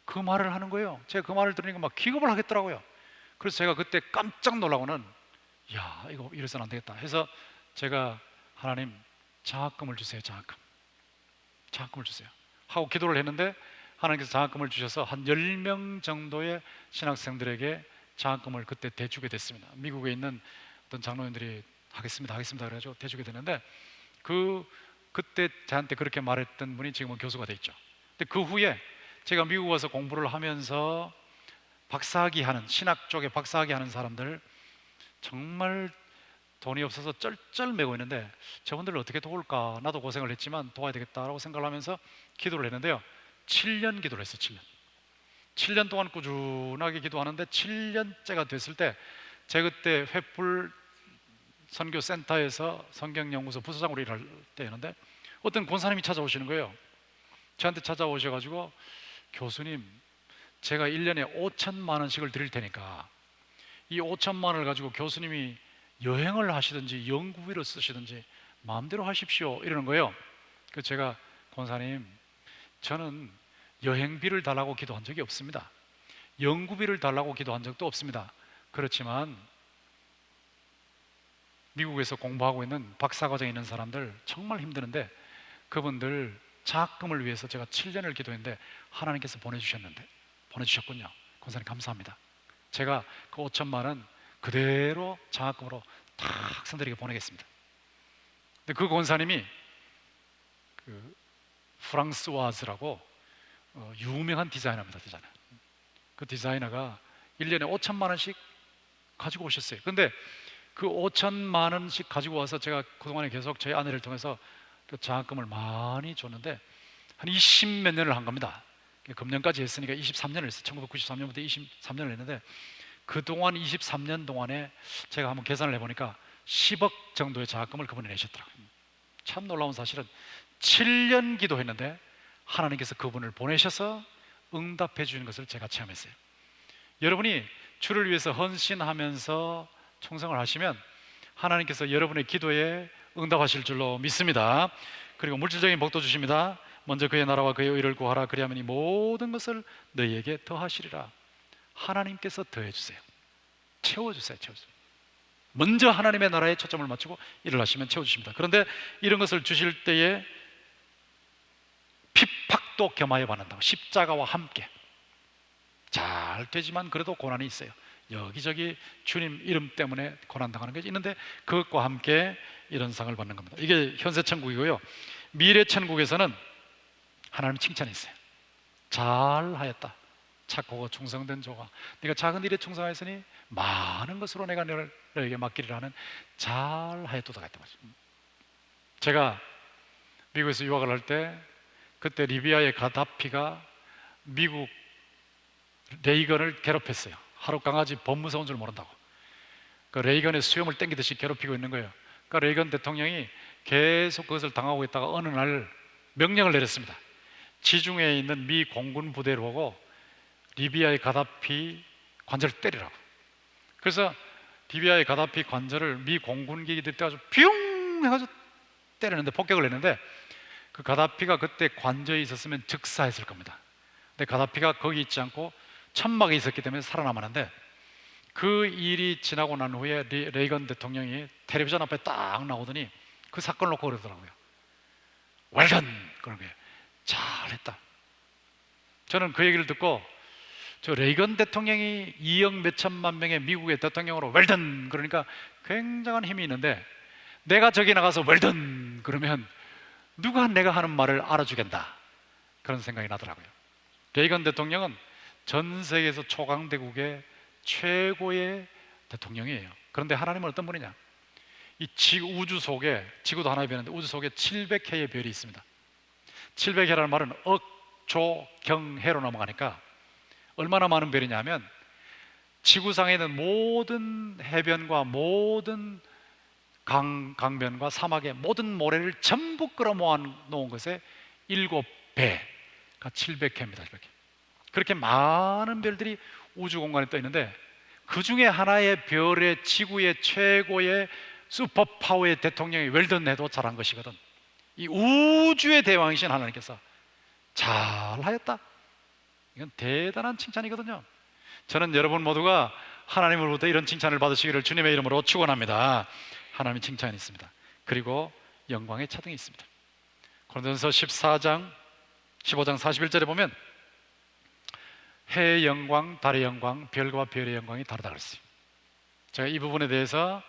그 말을 하는 거예요. 제가 그 말을 들으니까 막 기겁을 하겠더라고요. 그래서 제가 그때 깜짝 놀라고는, 야, 이거 이래서는 안 되겠다 해서 제가, 하나님, 장학금을 주세요. 장학금을 주세요 하고 기도를 했는데 하나님께서 장학금을 주셔서 한 10명 정도의 신학생들에게 장학금을 그때 대주게 됐습니다. 미국에 있는 어떤 장로님들이 하겠습니다 그래가지고 대주게 됐는데 그때 저한테 그렇게 말했던 분이 지금은 교수가 돼 있죠. 근데 그 후에 제가 미국 와서 공부를 하면서 박사학위 하는, 신학 쪽에 박사학위 하는 사람들, 정말 돈이 없어서 쩔쩔매고 있는데 저분들을 어떻게 도울까, 나도 고생을 했지만 도와야 되겠다라고 생각을 하면서 기도를 했는데요, 7년 기도를 했어요. 7년 동안 꾸준하게 기도하는데 7년째가 됐을 때, 제가 그때 횃불 선교센터에서 성경연구소 부서장으로 일할 때였는데 어떤 권사님이 찾아오시는 거예요. 저한테 찾아오셔가지고, 교수님, 제가 1년에 5천만 원씩을 드릴 테니까 이 5천만 원을 가지고 교수님이 여행을 하시든지 연구비로 쓰시든지 마음대로 하십시오, 이러는 거예요. 그래서 제가, 권사님, 저는 여행비를 달라고 기도한 적이 없습니다. 연구비를 달라고 기도한 적도 없습니다. 그렇지만 미국에서 공부하고 있는 박사과정에 있는 사람들 정말 힘드는데 그분들 장학금을 위해서 제가 7년을 기도했는데 하나님께서 보내주셨군요. 권사님, 감사합니다. 제가 그 5천만 원 그대로 장학금으로 다 학생들에게 보내겠습니다. 근데 그 권사님이 그 프랑스와즈라고 유명한 디자이너입니다. 그 디자이너가 1년에 5천만 원씩 가지고 오셨어요. 근데 그 5천만 원씩 가지고 와서 제가 그동안에 계속 저희 아내를 통해서 그 장학금을 많이 줬는데 한 20몇 년을 한 겁니다. 금년까지 했으니까 23년을 했어요. 1993년부터 23년을 했는데 그동안 23년 동안에 제가 한번 계산을 해보니까 10억 정도의 장학금을 그분이 내셨더라고요. 참 놀라운 사실은 7년 기도했는데 하나님께서 그분을 보내셔서 응답해 주는 것을 제가 체험했어요. 여러분이 주를 위해서 헌신하면서 충성을 하시면 하나님께서 여러분의 기도에 응답하실 줄로 믿습니다. 그리고 물질적인 복도 주십니다. 먼저 그의 나라와 그의 의를 구하라. 그리하면 이 모든 것을 너희에게 더하시리라. 하나님께서 더해주세요. 채워주세요. 먼저 하나님의 나라에 초점을 맞추고 일을 하시면 채워주십니다. 그런데 이런 것을 주실 때에 핍박도 겸하여 받는다고, 십자가와 함께. 잘 되지만 그래도 고난이 있어요. 여기저기 주님 이름 때문에 고난당하는 것이 있는데 그것과 함께 이런 상을 받는 겁니다. 이게 현세 천국이고요. 미래 천국에서는 하나님 칭찬이 있어요. 잘하였다, 착하고 충성된 조가, 네가 작은 일에 충성하였으니 많은 것으로 내가 너에게 맡기리라 하는 잘하였도다 같은 거죠. 제가 미국에서 유학을 할 때 그때 리비아의 가다피가 미국 레이건을 괴롭혔어요. 하루 강아지 범 무서운 줄 모른다고. 그 레이건의 수염을 땡기듯이 괴롭히고 있는 거예요. 그러니까 레이건 대통령이 계속 그것을 당하고 있다가 어느 날 명령을 내렸습니다. 지중해에 있는 미 공군 부대를 보고 리비아의 가다피 관절을 때리라고. 그래서 리비아의 가다피 관절을 미 공군기들이 떼가지고 뿅 해가지고 때리는데, 폭격을 했는데 그 가다피가 그때 관저에 있었으면 즉사했을 겁니다. 근데 가다피가 거기 있지 않고 천막에 있었기 때문에 살아남았는데 그 일이 지나고 난 후에 레이건 대통령이 텔레비전 앞에 딱 나오더니 그 사건을 놓고 그러더라고요. 웰던! 그런 거예요. 잘했다. 저는 그 얘기를 듣고 저 레이건 대통령이 2억 몇천만 명의 미국의 대통령으로 웰던 그러니까 굉장한 힘이 있는데, 내가 저기 나가서 웰던 그러면 누가 내가 하는 말을 알아주겠나, 그런 생각이 나더라고요. 레이건 대통령은 전 세계에서 초강대국의 최고의 대통령이에요. 그런데 하나님은 어떤 분이냐, 이 우주 속에, 지구도 하나의 별인데 우주 속에 700해의 별이 있습니다. 700해라는 말은 억조경해로 넘어가니까 얼마나 많은 별이냐면, 지구상에 있는 모든 해변과 모든 강변과 사막의 모든 모래를 전부 끌어모아 놓은 것에 7배가 700해입니다. 700해. 그렇게 많은 별들이 우주 공간에 떠 있는데, 그 중에 하나의 별의 지구의 최고의 슈퍼파워의 대통령이 웰던해도 잘한 것이거든. 이 우주의 대왕이신 하나님께서 잘하였다, 이건 대단한 칭찬이거든요. 저는 여러분 모두가 하나님으로부터 이런 칭찬을 받으시기를 주님의 이름으로 축원합니다. 하나님의 칭찬이 있습니다. 그리고 영광의 차등이 있습니다. 고린도전서 15장 41절에 보면 해의 영광, 달의 영광, 별과 별의 영광이 다르다고 그랬어요. 제가 이 부분에 대해서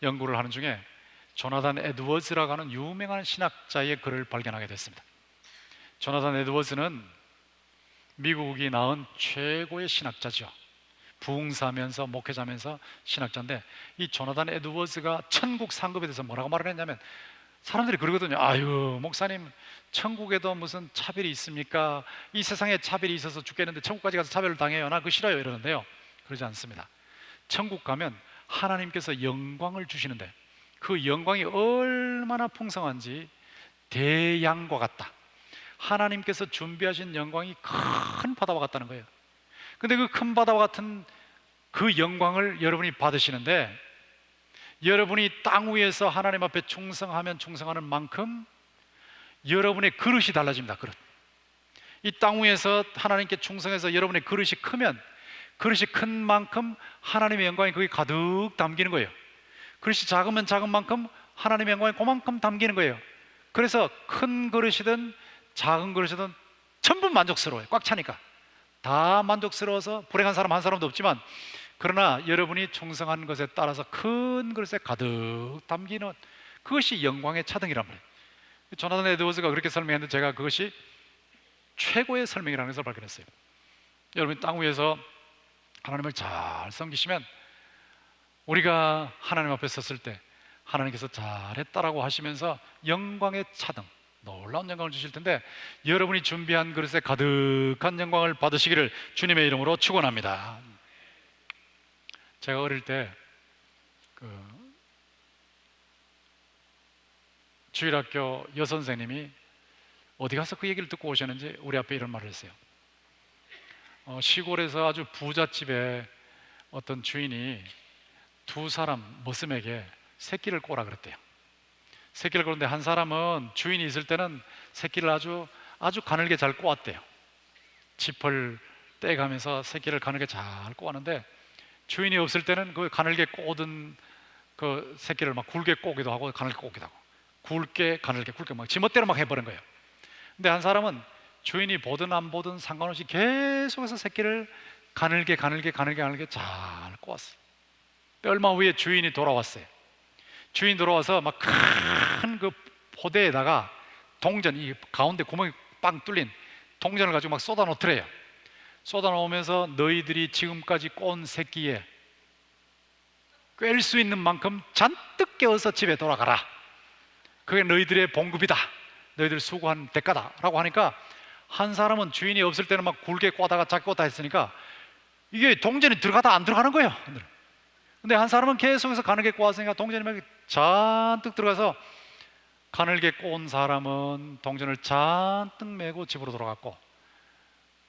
연구를 하는 중에 조나단 에드워즈라고 하는 유명한 신학자의 글을 발견하게 됐습니다. 조나단 에드워즈는 미국이 낳은 최고의 신학자죠. 부흥사면서 목회자면서 신학자인데, 이 조나단 에드워즈가 천국 상급에 대해서 뭐라고 말을 했냐면, 사람들이 그러거든요. 아유, 목사님, 천국에도 무슨 차별이 있습니까? 이 세상에 차별이 있어서 죽겠는데 천국까지 가서 차별을 당해요? 나 그거 싫어요. 이러는데요, 그러지 않습니다. 천국 가면 하나님께서 영광을 주시는데, 그 영광이 얼마나 풍성한지 대양과 같다. 하나님께서 준비하신 영광이 큰 바다와 같다는 거예요. 근데 그 큰 바다와 같은 그 영광을 여러분이 받으시는데, 여러분이 땅 위에서 하나님 앞에 충성하면 충성하는 만큼 여러분의 그릇이 달라집니다. 그릇. 이 땅 위에서 하나님께 충성해서 여러분의 그릇이 크면, 그릇이 큰 만큼 하나님의 영광이 거기 가득 담기는 거예요. 그릇이 작으면 작은 만큼 하나님의 영광이 그만큼 담기는 거예요. 그래서 큰 그릇이든 작은 그릇이든 전부 만족스러워요. 꽉 차니까 다 만족스러워서 불행한 사람 한 사람도 없지만, 그러나 여러분이 충성한 것에 따라서 큰 그릇에 가득 담기는 그것이 영광의 차등이란 말이에요. 조나단 에드워즈가 그렇게 설명했는데, 제가 그것이 최고의 설명이라는 것을 발견했어요. 여러분이 땅 위에서 하나님을 잘 섬기시면, 우리가 하나님 앞에 섰을 때 하나님께서 잘했다라고 하시면서 영광의 차등, 놀라운 영광을 주실 텐데, 여러분이 준비한 그릇에 가득한 영광을 받으시기를 주님의 이름으로 축원합니다. 제가 어릴 때 주일학교 여선생님이 어디 가서 그 얘기를 듣고 오셨는지 우리 앞에 이런 말을 했어요. 시골에서 아주 부잣집에 어떤 주인이 두 사람 머슴에게 새끼를 꼬라 그랬대요. 새끼를 꼬는데 한 사람은 주인이 있을 때는 새끼를 아주 가늘게 잘 꼬았대요. 짚을 떼가면서 새끼를 가늘게 잘 꼬았는데, 주인이 없을 때는 그 가늘게 꼬든 그 새끼를 막 굵게 꼬기도 하고 가늘게 꼬기도 하고, 굵게 가늘게 굵게 막 지멋대로 막 해버린 거예요. 근데 한 사람은 주인이 보든 안 보든 상관없이 계속해서 새끼를 가늘게 잘 꼬았어요. 얼마 후에 주인이 돌아왔어요. 주인 돌아와서 막 큰 그 포대에다가 동전, 이 가운데 구멍이 빵 뚫린 동전을 가지고 막 쏟아 놓더래요. 쏟아 놓으면서 너희들이 지금까지 꼰 새끼에 꿰일 수 있는 만큼 잔뜩 깨어서 집에 돌아가라. 그게 너희들의 봉급이다. 너희들 수고한 대가다. 라고 하니까, 한 사람은 주인이 없을 때는 막 굵게 꼬다가 작게 꼬다 했으니까 이게 동전이 들어가다 안 들어가는 거예요. 근데 한 사람은 계속해서 가늘게 꼬았으니까 동전이 막 잔뜩 들어가서, 가늘게 꼬은 사람은 동전을 잔뜩 메고 집으로 돌아갔고,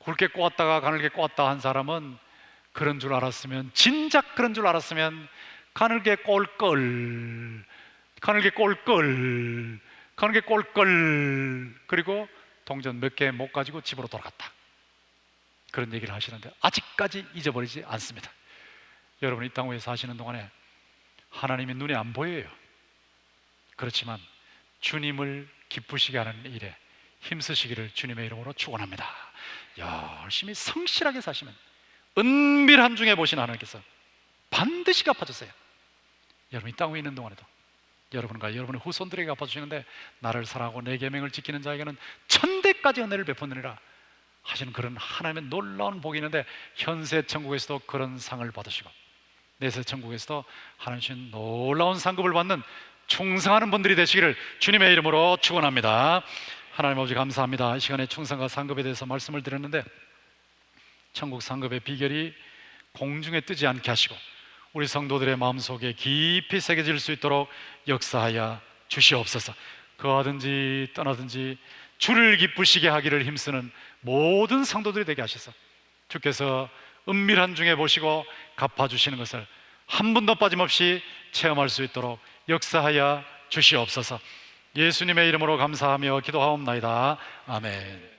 굵게 꼬았다가 가늘게 꼬았다 한 사람은 그런 줄 알았으면, 진작 그런 줄 알았으면 가늘게 꼴걸, 가늘게 꼴걸, 가늘게 꼴걸, 그리고 동전 몇 개 못 가지고 집으로 돌아갔다. 그런 얘기를 하시는데 아직까지 잊어버리지 않습니다. 여러분, 이 땅 위에 사시는 동안에 하나님이 눈에 안 보여요. 그렇지만 주님을 기쁘시게 하는 일에 힘쓰시기를 주님의 이름으로 축원합니다. 열심히 성실하게 사시면 은밀한 중에 보신 하나님께서 반드시 갚아주세요. 여러분이 땅 위에 있는 동안에도 여러분과 여러분의 후손들에게 갚아주시는데, 나를 사랑하고 내 계명을 지키는 자에게는 천대까지 은혜를 베푸느니라 하시는 그런 하나님의 놀라운 복이 있는데, 현세 천국에서도 그런 상을 받으시고 내세 천국에서도 하나님 주신 놀라운 상급을 받는 충성하는 분들이 되시기를 주님의 이름으로 축원합니다. 하나님 아버지 감사합니다. 이 시간에 충성과 상급에 대해서 말씀을 드렸는데, 천국 상급의 비결이 공중에 뜨지 않게 하시고 우리 성도들의 마음속에 깊이 새겨질 수 있도록 역사하여 주시옵소서. 거하든지 떠나든지 주를 기쁘시게 하기를 힘쓰는 모든 성도들이 되게 하셔서 주께서 은밀한 중에 보시고 갚아주시는 것을 한 분도 빠짐없이 체험할 수 있도록 역사하여 주시옵소서. 예수님의 이름으로 감사하며 기도하옵나이다. 아멘.